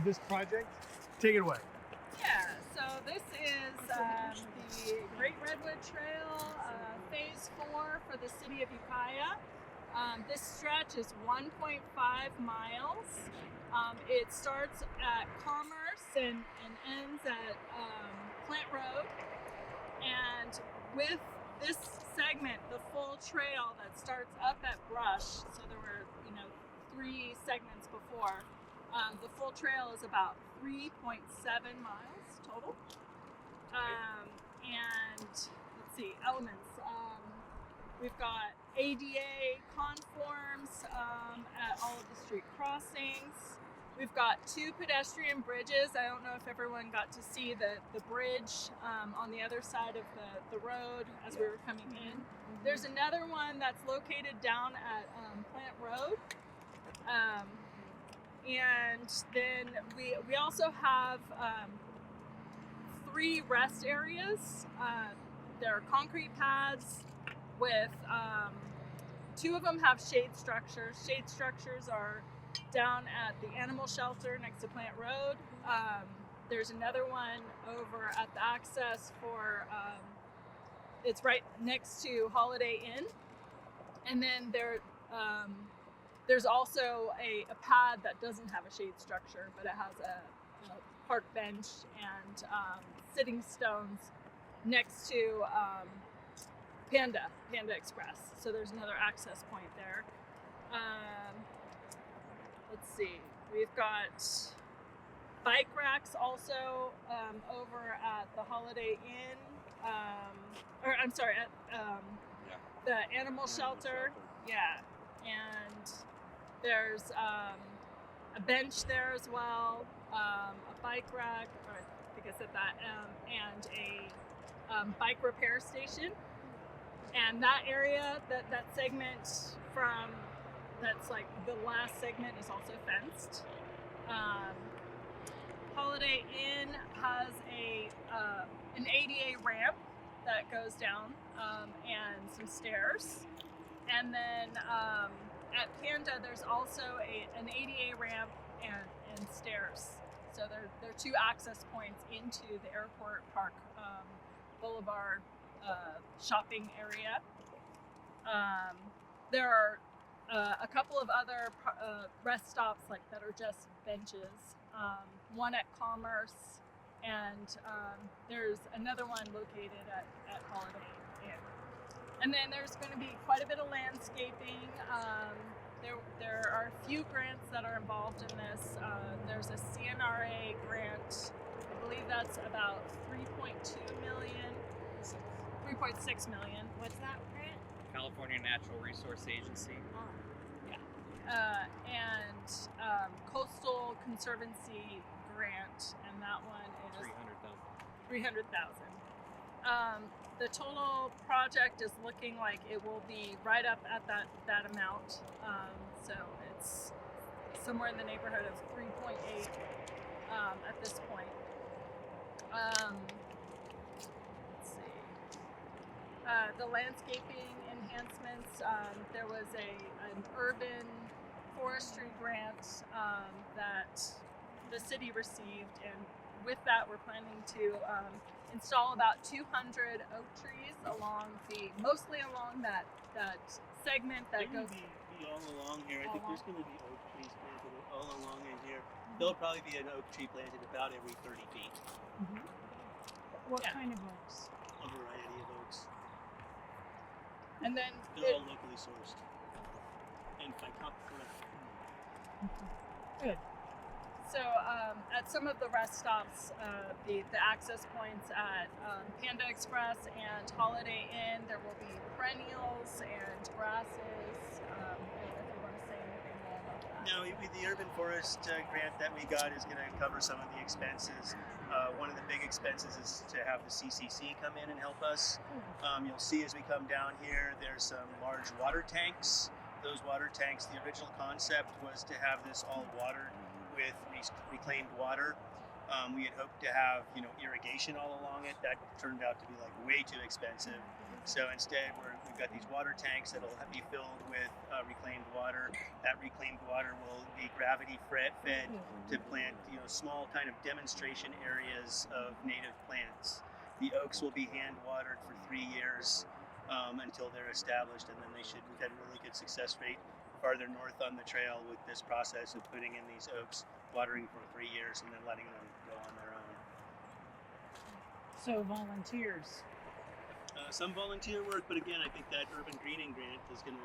This project. Take it away. Yeah, so this is the Great Redwood Trail, Phase 4 for the city of Ukiah. This stretch is 1.5 miles. It starts at Commerce and ends at Plant Road. And with this segment, the full trail that starts up at Brush, so there were, 3 segments before, the full trail is about 3.7 miles total. And let's see, elements. We've got ADA conforms at all of the street crossings. We've got 2 pedestrian bridges. I don't know if everyone got to see the bridge on the other side of the road as we were coming in. There's another one that's located down at Plant Road. And then we also have 3 rest areas. There are concrete pads with 2 of them have shade structures. Shade structures are down at the animal shelter next to Plant Road. There's another one over at the access for, it's right next to Holiday Inn. And then there's also a pad that doesn't have a shade structure, but it has a park bench and sitting stones next to Panda Express. So there's another access point there. Let's see, we've got bike racks also over at the Holiday Inn, at the animal shelter. Yeah, and there's a bench there as well, a bike rack, or I think I said that, and a bike repair station. And that area, that segment from, that's like the last segment, is also fenced. Holiday Inn has an ADA ramp that goes down and some stairs. And then at Panda, there's also an ADA ramp and stairs. So there are 2 access points into the Airport Park Boulevard shopping area. There are a couple of other rest stops that are just benches. One at Commerce, and there's another one located at Holiday Inn. And then there's going to be quite a bit of landscaping. There are a few grants that are involved in this. There's a CNRA grant. I believe that's about $3.6 million. What's that grant? California Natural Resource Agency. And Coastal Conservancy grant, and that one is $300,000. The total project is looking like it will be right up at that amount. So it's somewhere in the neighborhood of 3.8 at this point. Let's see. The landscaping enhancements. There was an urban forestry grant that the city received, and with that we're planning to install about 200 oak trees mostly along that segment that They're goes. gonna be all along here. I think there's going to be oak trees planted all along in here. There'll probably be an oak tree planted about every 30 feet. What Yeah. kind of oaks? A variety of oaks. And then They're all locally sourced. And by correct. Good. So at some of the rest stops, the access points at Panda Express and Holiday Inn, there will be perennials and grasses. I don't know if you want to say anything more about that. No, with the urban forest grant that we got is going to cover some of the expenses. One of the big expenses is to have the CCC come in and help us. You'll see as we come down here, there's some large water tanks. Those water tanks, the original concept was to have this all watered with reclaimed water. We had hoped to have, irrigation all along it. That turned out to be way too expensive. So instead, we've got these water tanks that'll be filled with reclaimed water. That reclaimed water will be gravity fed to plant, small kind of demonstration areas of native plants. The oaks will be hand watered for 3 years until they're established, and then we've had a really good success rate farther north on the trail with this process of putting in these oaks, watering for 3 years, and then letting them go on their own. So volunteers. Some volunteer work, but again, I think that urban greening grant is going to,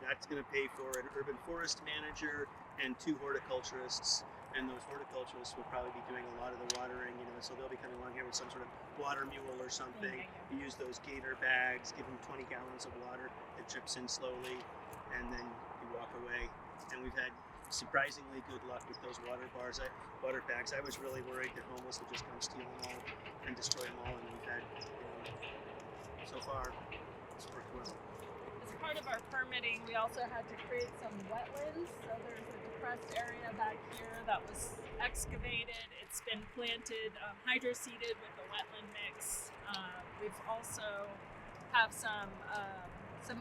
that's going to pay for an urban forest manager and 2 horticulturists. and those horticulturists will probably be doing a lot of the watering, so they'll be coming along here with some sort of water mule or something. You use those gator bags, give them 20 gallons of water, it drips in slowly, and then you walk away. And we've had surprisingly good luck with those water bags. I was really worried that homeless would just come steal them all and destroy them all, and we've had, so far, it's worked well. As part of our permitting, we also had to create some wetlands. So there's a depressed area back here that was excavated. It's been planted, hydro-seeded with the wetland mix. We've also have some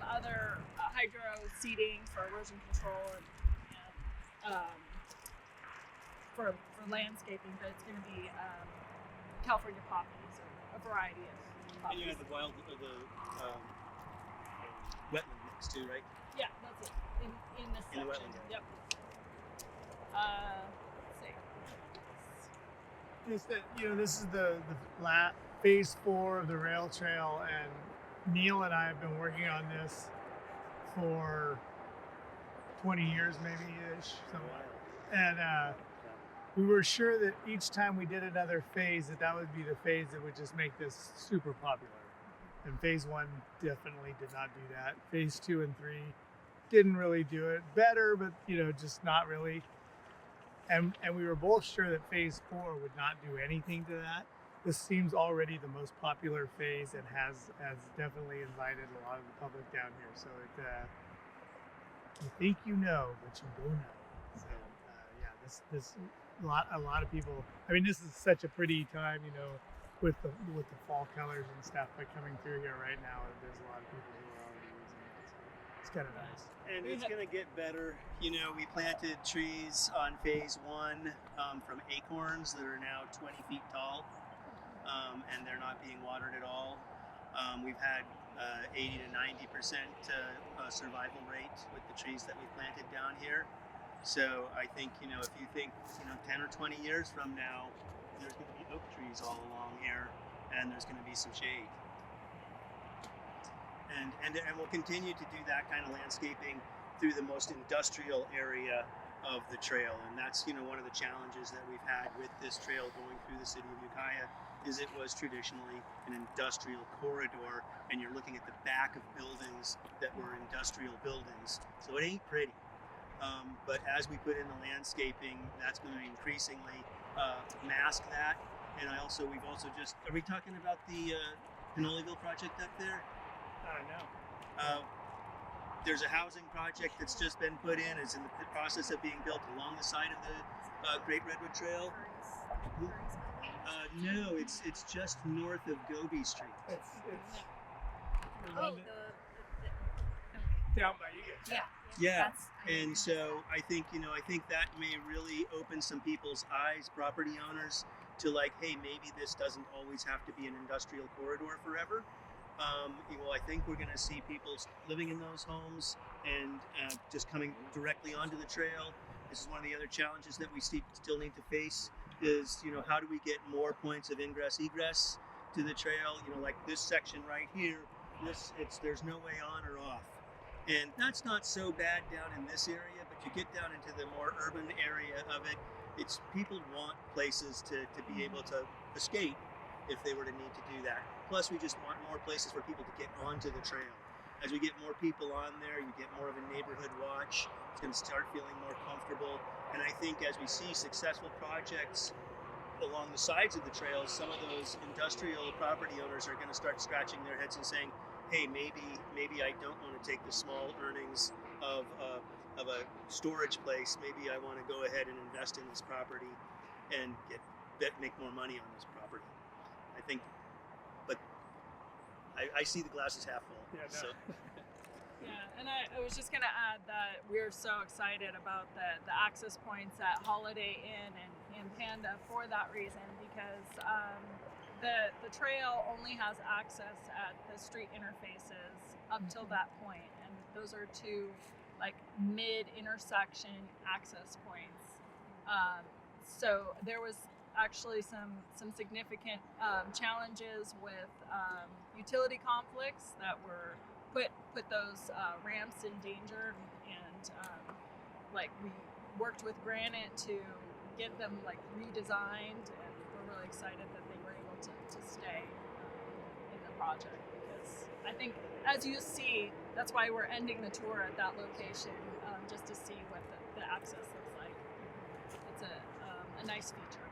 other hydro seeding for erosion control and for landscaping, but it's going to be California poppies or a variety of poppies. And you have the wetland mix too, right? Yeah, that's it. In this section. In the wetland area. Yep. Let's see. Just that, this is the phase 4 of the rail trail, and Neil and I have been working on this for 20 years, maybe ish. And we were sure that each time we did another phase, that would be the phase that would just make this super popular. And phase 1 definitely did not do that. Phase 2 and 3 didn't really do it. Better, but just not really. And we were both sure that phase 4 would not do anything to that. This seems already the most popular phase and has definitely invited a lot of the public down here. So you think but you don't know. So this a lot of people. I mean, this is such a pretty time, with the fall colors and stuff. But coming through here right now, there's a lot of people who are already using it. So it's kind of nice. And it's going to get better. We planted trees on phase 1 from acorns that are now 20 feet tall, and they're not being watered at all. We've had 80 to 90% survival rate with the trees that we planted down here. So I think, if you think, 10 or 20 years from now, there's going to be oak trees all along here, and there's going to be some shade. And we'll continue to do that kind of landscaping through the most industrial area of the trail. And that's, one of the challenges that we've had with this trail going through the city of Ukiah, is it was traditionally an industrial corridor, and you're looking at the back of buildings that were industrial buildings. So it ain't pretty. But as we put in the landscaping, that's going to increasingly mask that. And we've also just, are we talking about the Pinoleville project up there? No. There's a housing project that's just been put in. It's in the process of being built along the side of the Great Redwood Trail. No, it's just north of Gobi Street. It's down by you guys. Yeah, and so I think that may really open some people's eyes, property owners, to hey, maybe this doesn't always have to be an industrial corridor forever. I think we're going to see people living in those homes and just coming directly onto the trail. This is one of the other challenges that we still need to face is, how do we get more points of ingress egress to the trail? Like this section right here, there's no way on or off. And that's not so bad down in this area, but you get down into the more urban area of it, people want places to be able to escape if they were to need to do that. Plus, we just want more places for people to get onto the trail. As we get more people on there, you get more of a neighborhood watch. It's going to start feeling more comfortable. And I think as we see successful projects along the sides of the trails, some of those industrial property owners are going to start scratching their heads and saying, hey, maybe I don't want to take the small earnings of a storage place. Maybe I want to go ahead and invest in this property and make more money on this property. I think, but I see the glass is half full. Yeah, no. So. Yeah, and I was just going to add that we're so excited about the access points at Holiday Inn and Panda for that reason, because the trail only has access at the street interfaces up till that point, and those are two mid-intersection access points. So there was actually some significant challenges with utility conflicts that were put those ramps in danger, and we worked with Granite to get them like redesigned, and we're really excited that they were able to stay in the project, because I think, as you see, that's why we're ending the tour at that location, just to see what the access looks like. It's a nice feature.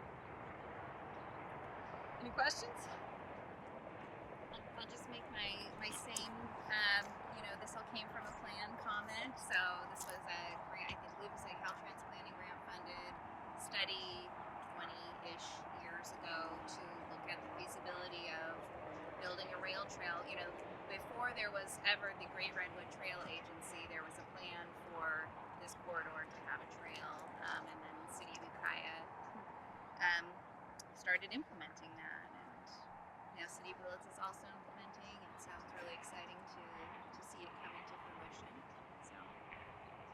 Any questions? I'll just make my same, this all came from a plan comment. So this was a grant, I believe it was a health transplanting grant funded study 20-ish years ago to look at the feasibility of building a rail trail. Before there was ever the Great Redwood Trail Agency, there was a plan for this corridor to have a trail, and then the city of Ukiah started implementing that, and City of Willits is also implementing, and so it's really exciting to see it come into fruition. So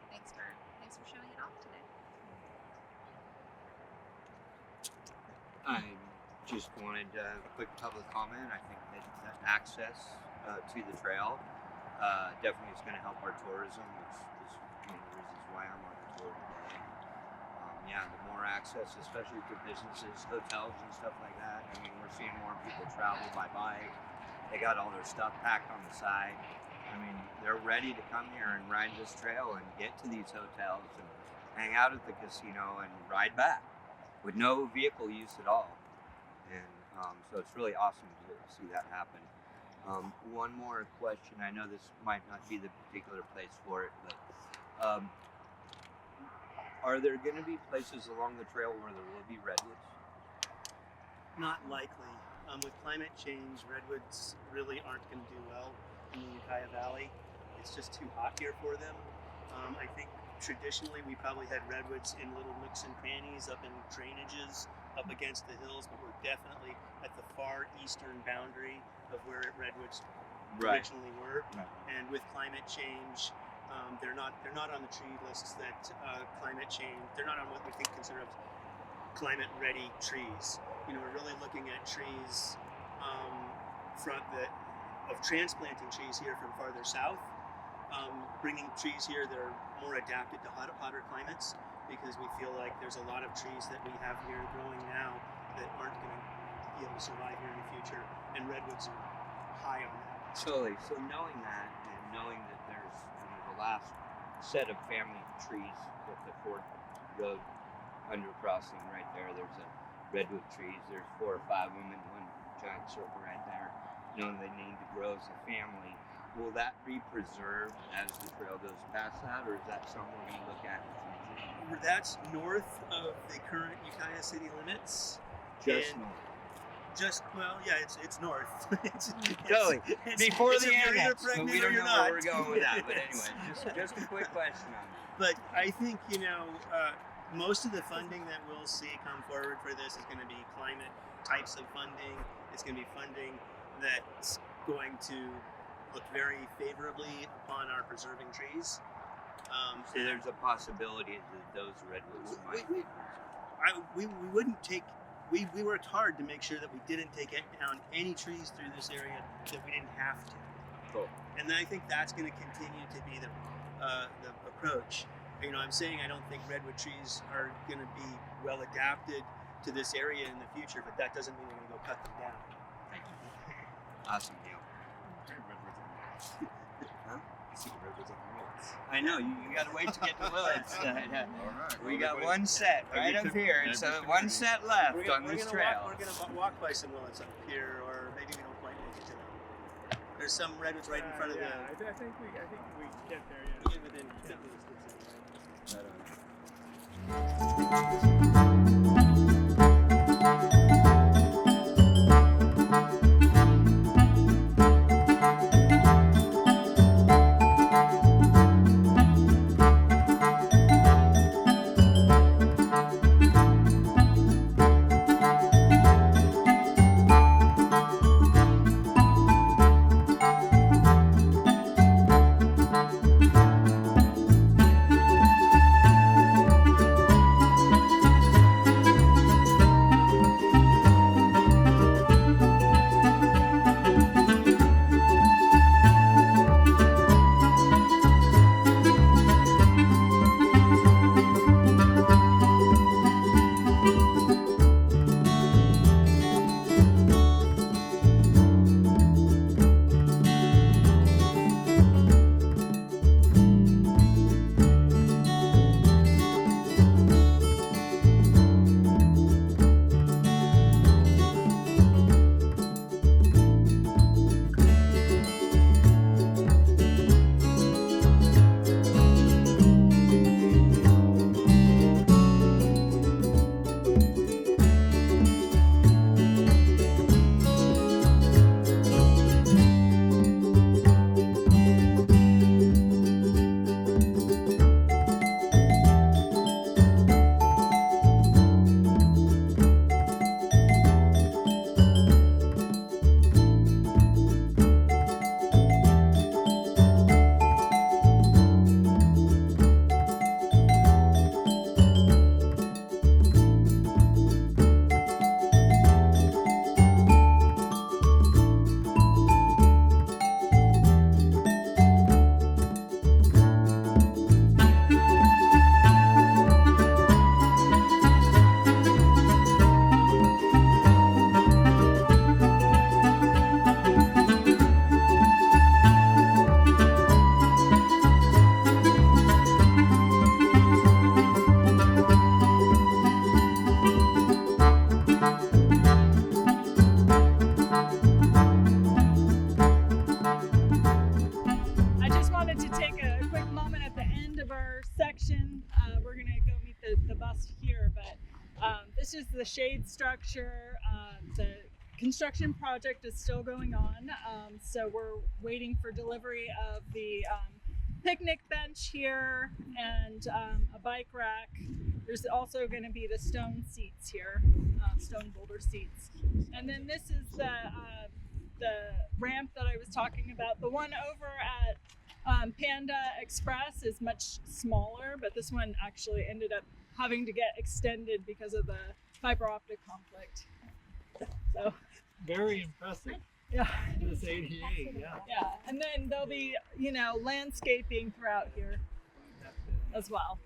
thanks for showing it off today. I just wanted a quick public comment. I think that access to the trail definitely is going to help our tourism, which is one of the reasons why I'm on the tour today. The more access, especially for businesses, hotels and stuff like that. I mean, we're seeing more people travel by bike. They got all their stuff packed on the side. I mean, they're ready to come here and ride this trail and get to these hotels and hang out at the casino and ride back with no vehicle use at all. And so it's really awesome to see that happen. One more question. I know this might not be the particular place for it, but are there going to be places along the trail where there will be redwoods? Not likely. With climate change, redwoods really aren't going to do well in the Ukiah Valley. It's just too hot here for them. I think traditionally we probably had redwoods in little nooks and crannies up in drainages up against the hills, but we're definitely at the far eastern boundary of where redwoods originally were. Right. And with climate change, they're not on the tree lists that climate change. They're not on what we think considered climate ready trees. We're really looking at trees of transplanting trees here from farther south, bringing trees here that are more adapted to hotter climates, because we feel like there's a lot of trees that we have here growing now that aren't going to be able to survive here in the future, and redwoods are high on that. Totally. So knowing that, and knowing that there's the last set of family trees with the Ford Road undercrossing right there, there's a redwood trees. There's 4 or 5 of them in one giant circle right there. Knowing they need to grow as a family. Will that be preserved as the trail goes past that, or is that something we're going to look at in the future? That's north of the current Ukiah city limits. Just north. It's north. Totally. Before the annex, but we don't know not. where we're going with that. But anyway, just a quick question on it. But I think, most of the funding that we'll see come forward for this is going to be climate types of funding. It's going to be funding that's going to look very favorably upon our preserving trees. So there's a possibility that those redwoods might be preserved. We wouldn't take. We worked hard to make sure that we didn't take down any trees through this area that we didn't have to. Cool. And I think that's going to continue to be the approach. I'm saying I don't think redwood trees are going to be well adapted to this area in the future, but that doesn't mean we're going to go cut them down. Awesome deal. Huh? See the redwoods on the Willits. I know, you got to wait to get to Willits. All right. We got one set right up here, and so one set left on this trail. We're going to walk by some willets up here, or maybe we don't quite make it to them. There's some redwoods right in front of the. I think we get there. We get within 10 minutes. is the shade structure. The construction project is still going on, so we're waiting for delivery of the picnic bench here and a bike rack. There's also going to be the stone seats here, stone boulder seats. And then this is the ramp that I was talking about. The one over at Panda Express is much smaller, but this one actually ended up having to get extended because of the fiber optic conflict. So Very impressive. yeah. This ADA, yeah. Yeah, and then there'll be, landscaping throughout here as well.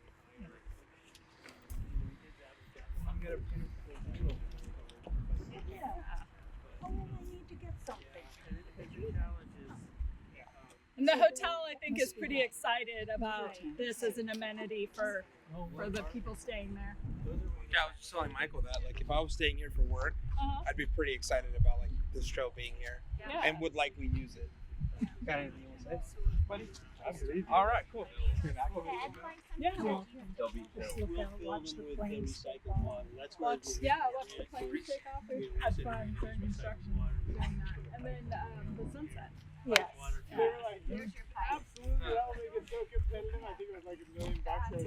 And the hotel, I think, is pretty excited about this as an amenity for the people staying there. Yeah, I was just telling Michael that, like, if I was staying here for work, I'd be pretty excited about, like, this trail being here and would likely use it. Got anything you want to say, buddy? Absolutely. All right, cool. Yeah. We'll Watch the fill them planes with recycled water. That's where watch the planes take off. We had fun during construction doing that. And then the sunset. Yes. Here's your Absolutely, that'll make it so competitive. I think it was like $1 million or like $1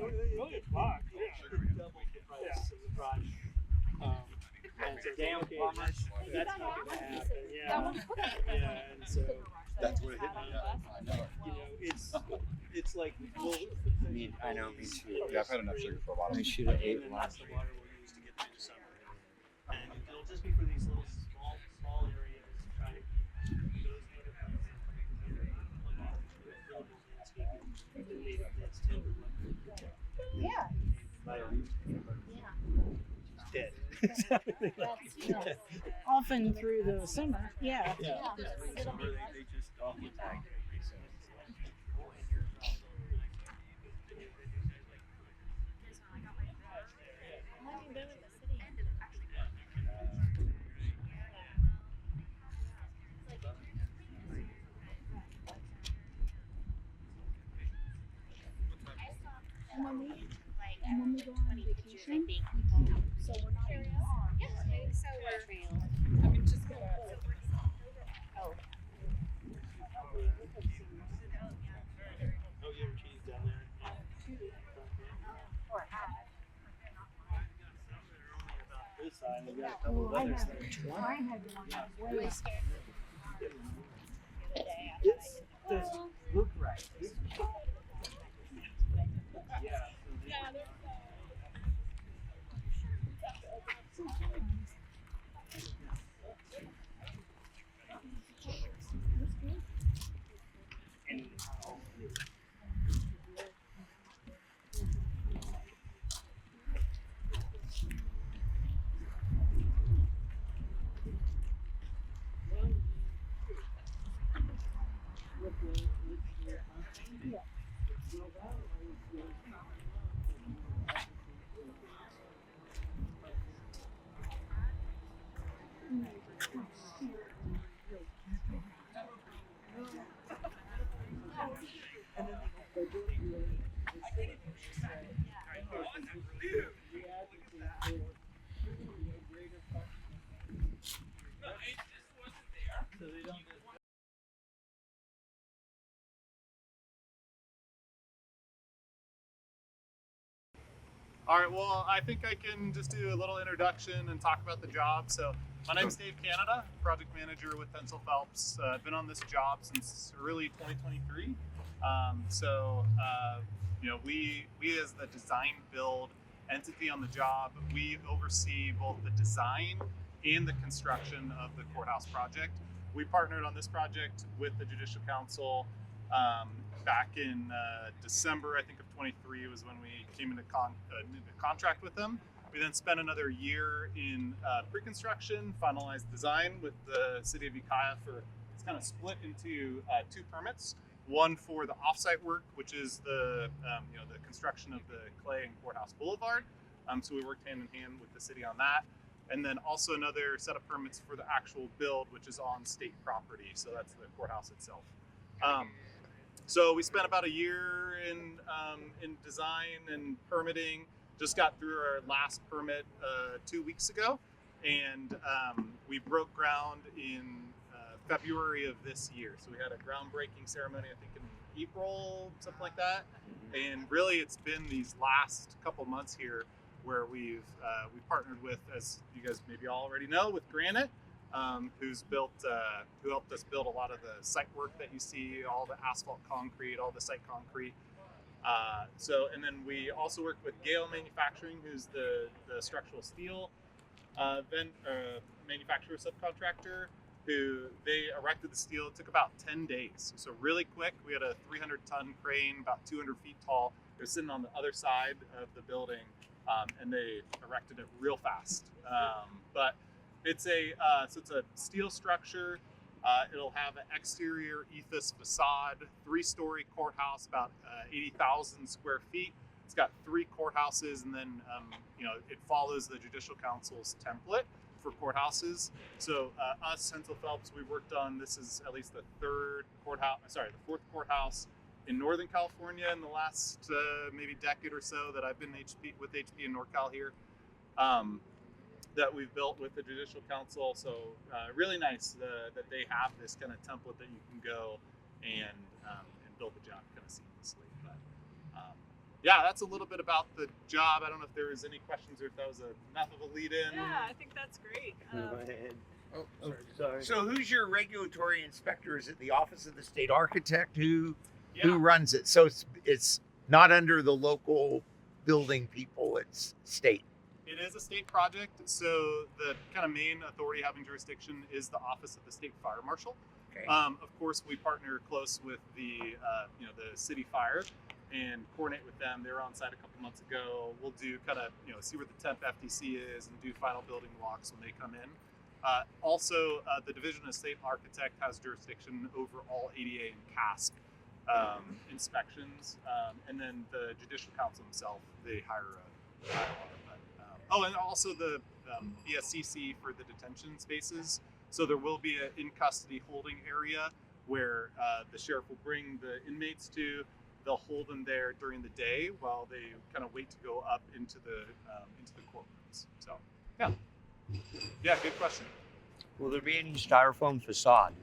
million. Yeah. Double the price of the project. Damn plumbers. That's not gonna happen. Yeah. Yeah, and so That's what it hit me. Yeah, I know. it's like I know, me too. Yeah, I've had enough sugar for a while. I should have ate and last that's the water we'll use to get through the summer. And it'll just be for these little small areas, trying to keep those native plants dead. Often through the summer, yeah. Yeah. Summer they just all get tagged. And when we go on vacation, so we're not in So I mean, just go. Oh, you have cheese down there? This side, we got a couple of others there. I had one way scared. It's doesn't look right. All right, well, I think I can just do a little introduction and talk about the job. So my name's Dave Canada, project manager with Pencil Phelps. I've been on this job since early 2023. We as the design build entity on the job, we oversee both the design and the construction of the courthouse project. We partnered on this project with the Judicial Council back in December, I think, of 23 was when we came into contract with them. We then spent another year in pre-construction, finalized design with the city of Ukiah it's kind of split into two permits. One for the offsite work, which is the construction of the Clay and Courthouse Boulevard. So we worked hand in hand with the city on that. And then also another set of permits for the actual build, which is on state property. So that's the courthouse itself. So we spent about a year in design and permitting. just got through our last permit 2 weeks ago, and we broke ground in February of this year. So we had a groundbreaking ceremony, I think in April, something like that. And really, it's been these last couple months here where we've partnered with, as you guys maybe all already know, with Granite, who helped us build a lot of the site work that you see, all the asphalt concrete, all the site concrete. And then we also work with Gale Manufacturing, who's the structural steel manufacturer subcontractor, who they erected the steel. It took about 10 days. So really quick. We had a 300-ton crane, about 200 feet tall. It was sitting on the other side of the building, and they erected it real fast. But it's a steel structure. It'll have an exterior ethos facade, 3-story courthouse, about 80,000 square feet. It's got 3 courthouses, and then it follows the Judicial Council's template for courthouses. So us, Hensel Phelps, we worked on, this is at least the 4th courthouse in Northern California in the last maybe decade or so that I've been with HP in NorCal here. That we've built with the Judicial Council. So really nice that they have this kind of template that you can go and build the job kind of seamlessly. But yeah, that's a little bit about the job. I don't know if there was any questions or if that was enough of a lead in. Yeah, I think that's great. Go ahead. Sorry. So who's your regulatory inspector? Is it the Office of the State Architect? Who Yeah. runs it? So it's not under the local building people, it's state. It is a state project, so the kind of main authority having jurisdiction is the Office of the State Fire Marshal. Okay. Of course, we partner close with the the city fire and coordinate with them. They were on site a couple months ago. We'll do kind of see where the temp FTC is and do final building walks when they come in. Also, the Division of State Architect has jurisdiction over all ADA and CASP inspections, and then the Judicial Council himself, they hire and also the ESCC for the detention spaces. So there will be an in-custody holding area where the sheriff will bring the inmates to. They'll hold them there during the day while they kind of wait to go up into the courtrooms. So yeah, good question. Will there be any styrofoam facade?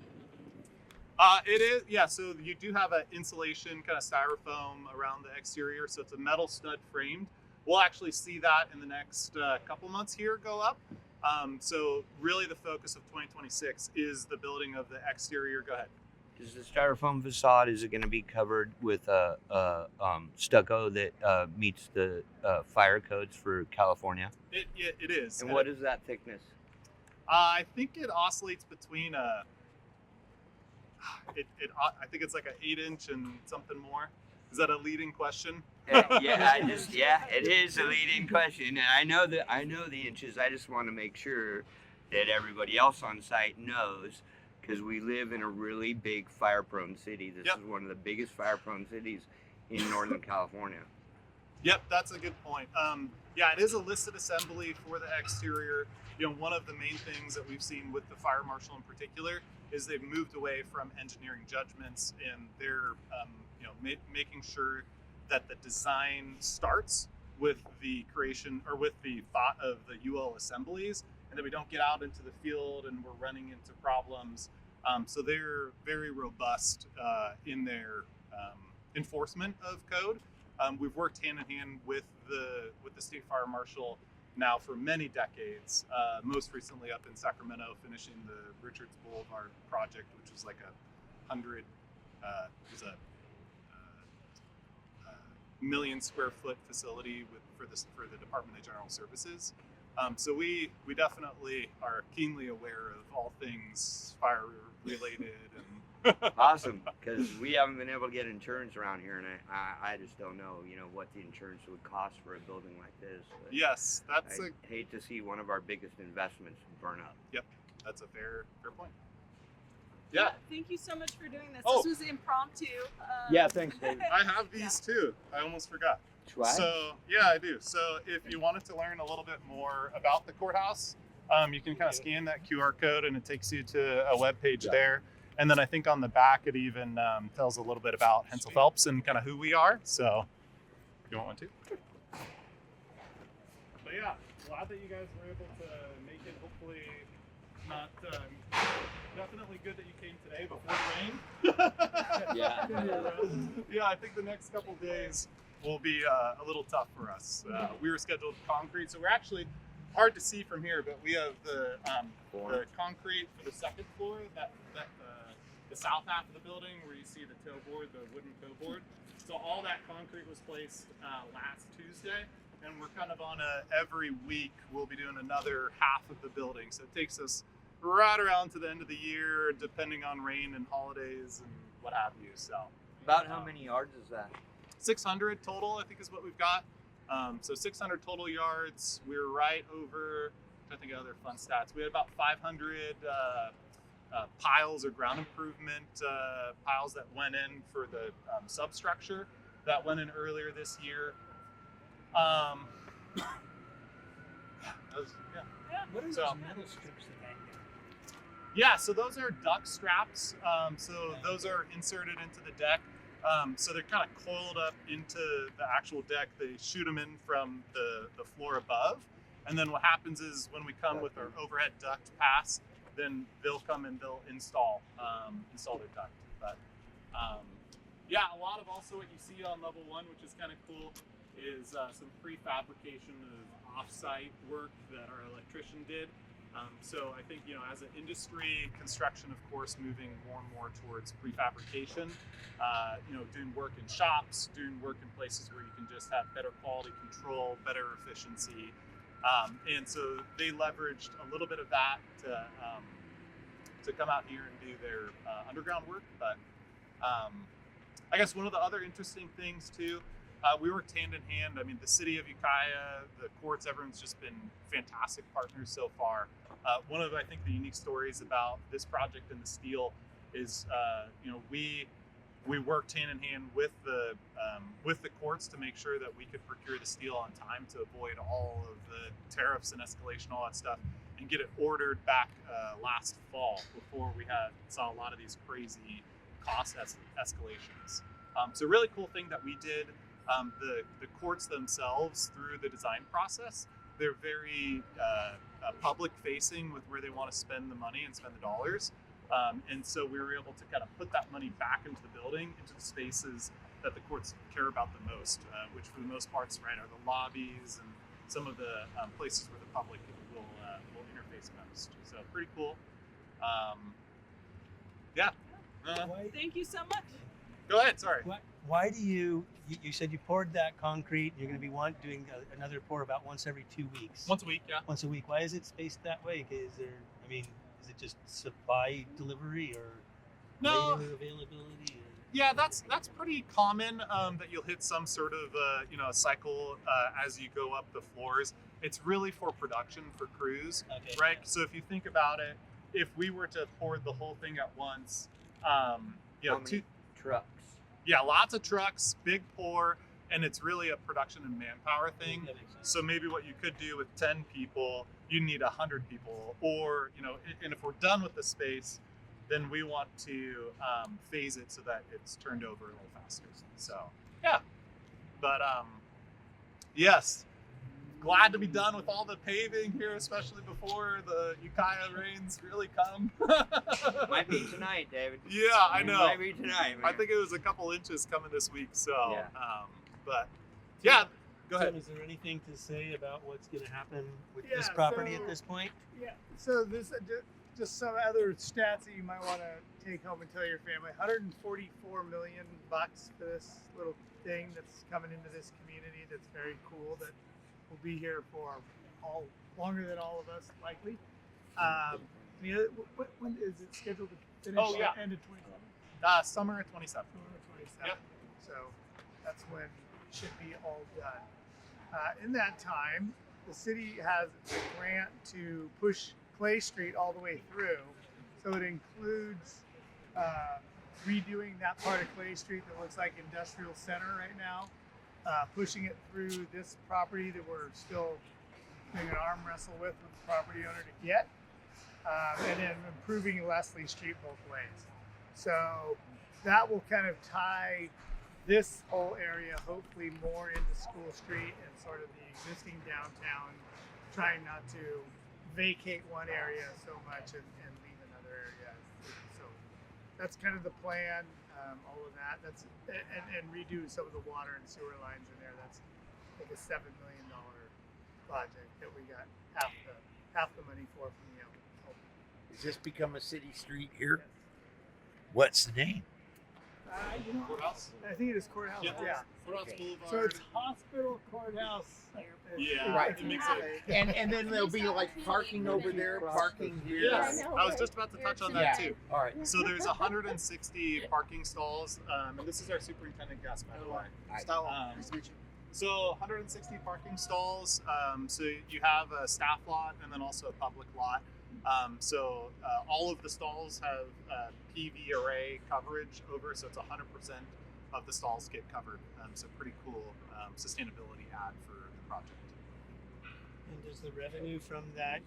It is, yeah. So you do have an insulation kind of styrofoam around the exterior. So it's a metal stud framed. We'll actually see that in the next couple months here go up. So really the focus of 2026 is the building of the exterior. Go ahead. Is the styrofoam facade, is it going to be covered with stucco that meets the fire codes for California? It is. And what is that thickness? I think it oscillates between I think it's like an 8-inch and something more. Is that a leading question? It is a leading question, and I know the inches. I just want to make sure that everybody else on site knows, because we live in a really big fire-prone city. This is one of the biggest fire-prone cities in Northern California. Yep, that's a good point. It is a listed assembly for the exterior. One of the main things that we've seen with the fire marshal in particular is they've moved away from engineering judgments, and they're making sure that the design starts with the creation or with the thought of the UL assemblies, and that we don't get out into the field and we're running into problems. So they're very robust in their enforcement of code. We've worked hand in hand with the state fire marshal now for many decades. Most recently up in Sacramento, finishing the Richards Boulevard project, which was like a 100 million square foot facility for the Department of General Services. So we definitely are keenly aware of all things fire related and Awesome, because we haven't been able to get insurance around here, and I just don't know, what the insurance would cost for a building like this. But yes, that's I hate to see one of our biggest investments burn up. Yep, that's a fair point. Yeah. Thank you so much for doing this. Oh. This was impromptu. Yeah, thanks, David. I have these too. I almost forgot. Swag? So yeah, I do. So if you wanted to learn a little bit more about the courthouse, you can kind of scan that QR code and it takes you to a web page there. And then I think on the back it even tells a little bit about Hensel Phelps and kind of who we are. So you want one too? But yeah, glad that you guys were able to make it. Hopefully, not definitely good that you came today before the rain. Yeah, I think the next couple days will be a little tough for us. We were scheduled concrete, so we're actually hard to see from here, but we have the concrete for the second floor, the south half of the building where you see the toe board, the wooden toe board. So all that concrete was placed last Tuesday, and we're kind of on every week we'll be doing another half of the building. So it takes us right around to the end of the year, depending on rain and holidays and what have you. So About how many yards is that? 600 total, I think, is what we've got. So 600 total yards. We're right over, I think, other fun stats. We had about 500 piles or ground improvement piles that went in for the substructure that went in earlier this year. What are those metal strips that hang down? Yeah, so those are duct straps. So those are inserted into the deck. So they're kind of coiled up into the actual deck. They shoot them in from the floor above. And then what happens is when we come with our overhead duct pass, then they'll come and they'll install their duct. But yeah, a lot of also what you see on level 1, which is kind of cool, is some prefabrication of off-site work that our electrician did. So I think, as an industry, construction, of course, moving more and more towards prefabrication, doing work in shops, doing work in places where you can just have better quality control, better efficiency. And so they leveraged a little bit of that to come out here and do their underground work. But I guess one of the other interesting things too, we worked hand in hand. I mean, the city of Ukiah, the courts, everyone's just been fantastic partners so far. One of, I think, the unique stories about this project and the steel is, we worked hand in hand with the courts to make sure that we could procure the steel on time to avoid all of the tariffs and escalation, all that stuff, and get it ordered back last fall before we saw a lot of these crazy cost escalations. So really cool thing that we did. The courts themselves, through the design process, they're very public facing with where they want to spend the money and spend the dollars. And so we were able to kind of put that money back into the building, into the spaces that the courts care about the most, which for the most part are the lobbies and some of the places where the public will interface most. So pretty cool. Yeah. Thank you so much. Go ahead, sorry. Why do you said you poured that concrete, you're going to be doing another pour about once every 2 weeks? Once a week, yeah. Once a week. Why is it spaced that way? Is it just supply delivery or labor availability? Yeah, that's pretty common that you'll hit some sort of a cycle as you go up the floors. It's really for production for crews, right? So if you think about it, if we were to pour the whole thing at once, How many trucks? Yeah, lots of trucks, big pour, and it's really a production and manpower thing. So maybe what you could do with 10 people, you need 100 people, or and if we're done with the space, then we want to phase it so that it's turned over a little faster. So yeah, but yes, glad to be done with all the paving here, especially before the Ukiah rains really come. Might be tonight, David. Yeah, I know. Might be tonight, man. I think it was a couple inches coming this week. So, Yeah. But yeah, go ahead. Tim, is there anything to say about what's going to happen with this property at this point? Yeah. So this just some other stats that you might want to take home and tell your family. $144 million for this little thing that's coming into this community. That's very cool. That will be here for longer than all of us, likely. When is it scheduled to finish? Oh, yeah. End of 27? Summer of 27. Summer of 27. Yep. So that's when it should be all done. In that time, the city has a grant to push Clay Street all the way through. So it includes redoing that part of Clay Street that looks like Industrial Center right now. Pushing it through this property that we're still doing an arm wrestle with the property owner to get, and then improving Leslie Street both ways. So that will kind of tie this whole area hopefully more into School Street and sort of the existing downtown, trying not to vacate one area so much and leave another area. So that's kind of the plan. All of that. That's and redo some of the water and sewer lines in there. That's like a $7 million project that we got half the money for from the Has this become a city street here? What's the name? Courthouse? I think it is Courthouse. Yeah. Courthouse Boulevard. So it's Hospital Courthouse. Yeah, Right. it makes it. And then there'll be like parking over there, parking here. Yes, I was just about to touch on that too. All right. So there's 160 parking stalls, and this is our superintendent guest, by the way. So 160 parking stalls. So you have a staff lot and then also a public lot. So all of the stalls have PV array coverage over, so it's 100% of the stalls get covered. So pretty cool sustainability add for the project. And does the revenue from that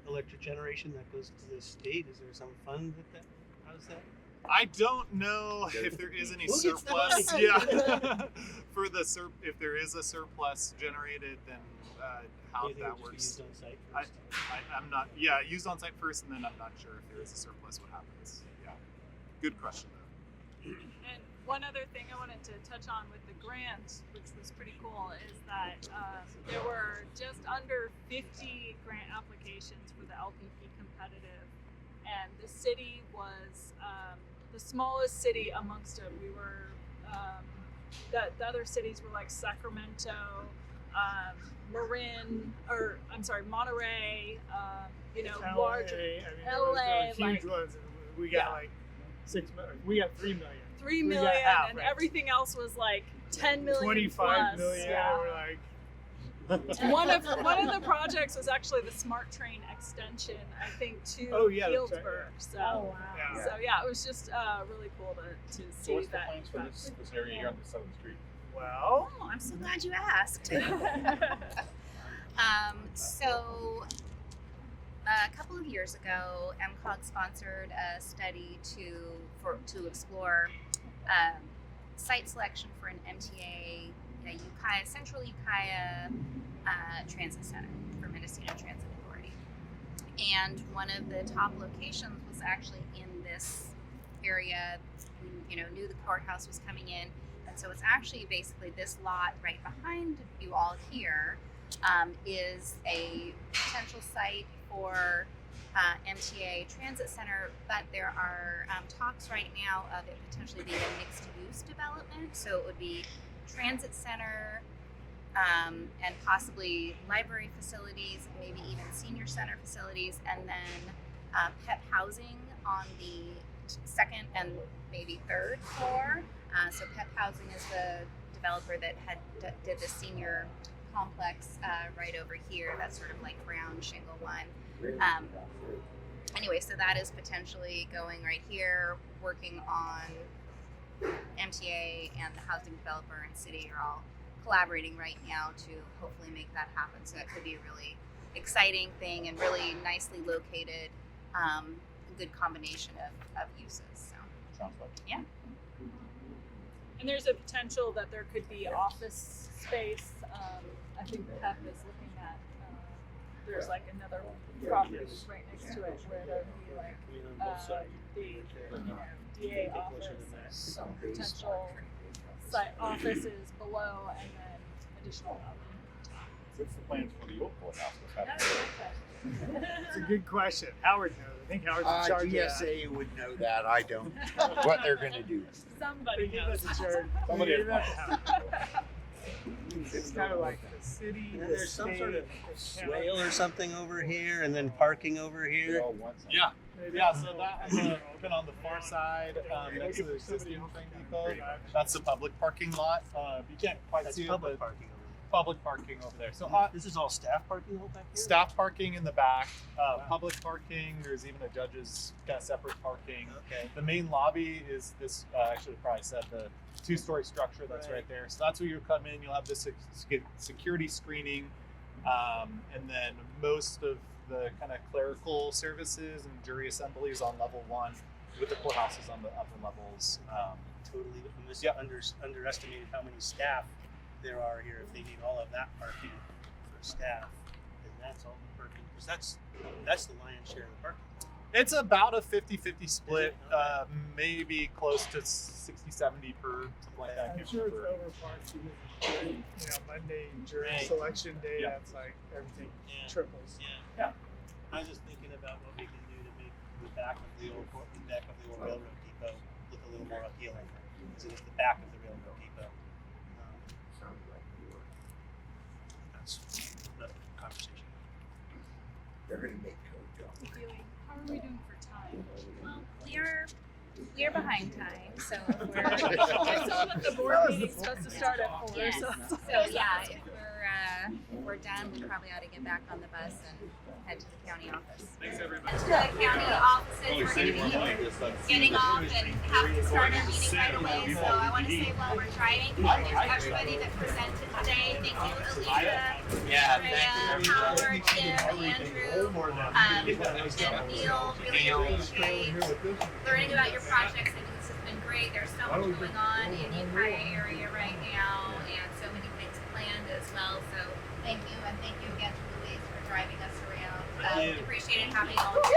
electric generation that goes to the state, is there some fund that how's that? I don't know if there is any Who gets the surplus. money? Yeah, for the if there is a surplus generated, then how Do you think that it would works. just be used on site I, first? I'm not. Yeah, used on site first, and then I'm not sure if there is a surplus. What happens? Yeah, good question though. And one other thing I wanted to touch on with the grant, which was pretty cool, is that there were just under 50 grant applications for the LPP competitive, and the city was the smallest city amongst them. We were the other cities were like Sacramento, Monterey, larger LA, huge like ones. We got like 6 million. We got 3 million. 3 We got million, half, and right? everything else was like 10 million 25 plus. million. Yeah. We're like. one of the projects was actually the Smart Train extension, I think, to Oh, yeah, that's Healdsburg. right, So, Yeah. so yeah, it was just really cool to see So what's the that. plans for this area here on the side of the street? Well, Oh, I'm so glad you asked. So a couple of years ago, MCOG sponsored a study to explore site selection for an MTA, Central Ukiah Transit Center for Mendocino Transit Authority. And one of the top locations was actually in this area. We, knew the courthouse was coming in. And so it's actually basically this lot right behind you all here is a potential site for MTA Transit Center, but there are talks right now of it potentially being a mixed-use development. So it would be transit center and possibly library facilities, maybe even senior center facilities, and then PEP housing on the second and maybe third floor. So PEP Housing is the developer that did the senior complex right over here. That's sort of like brown shingle one. Anyway, so that is potentially going right here, working on MTA and the housing developer and city are all collaborating right now to hopefully make that happen. So that could be a really exciting thing and really nicely located, good combination of uses. So, Sounds like. yeah. And there's a potential that there could be office space. I think PEP is looking at, there's like another property right next to it where there would be like the DA office, some potential site offices below, and then additional housing. What's the plans for the old courthouse? What's happening? It's a good question. Howard knows. I think Howard's in charge of that. GSA would know that. I don't. What they're going to do. Somebody Give knows. us a charge. Somebody Give has us a Howard. It's kind of like the city. And the there's some state, sort of the county. swale or something over here, and then parking over They here. all want something. Yeah. Maybe. Yeah, so that has been on the far side next to the existing train depot. That's the public parking lot. You can't quite That's see public it, but parking over public parking over there. So there. This is all staff parking all back here? staff parking in the back, public parking. There's even a judge's kind of separate parking. Okay. The main lobby is this. I should have probably said the two-story structure that's right there. So that's where you come in. You'll have this security screening, and then most of the kind of clerical services and jury assemblies on level 1, with the courthouses on the upper levels. totally Yep. underestimated how many staff there are here. If they need all of that parking for staff, then that's all the parking, because that's the lion's share of the parking. It's about a 50-50 split, maybe close to 60-70 per, something like that. I I'm can't sure it's remember. overparked because Monday during Right. selection day, Yeah. that's like everything Yeah. triples. Yeah. I was just thinking about what we can do to make the back of the old railroad depot look a little more appealing, because it is the back of the railroad depot. That's another conversation. They're gonna make code jobs. How are we doing for time? Well, we're behind time, so if we're I saw that the board meeting's supposed to start at 4. yes. So. So yeah, if we're done, we probably ought to get back on the bus and head to the county office. Thanks, everybody. To the county offices, we're going to be getting off and have to start our meeting right away. So I want to say while we're driving, thank you to everybody that presented today. Thank you, Alicia, Andrea, Howard, Tim, Andrew, and Neil. Really appreciate learning about your projects. I think this has been great. There's so much going on in the Ukiah area right now, and so many things planned as well. So thank you, and thank you again to Louise for driving us around. Appreciated having all of you.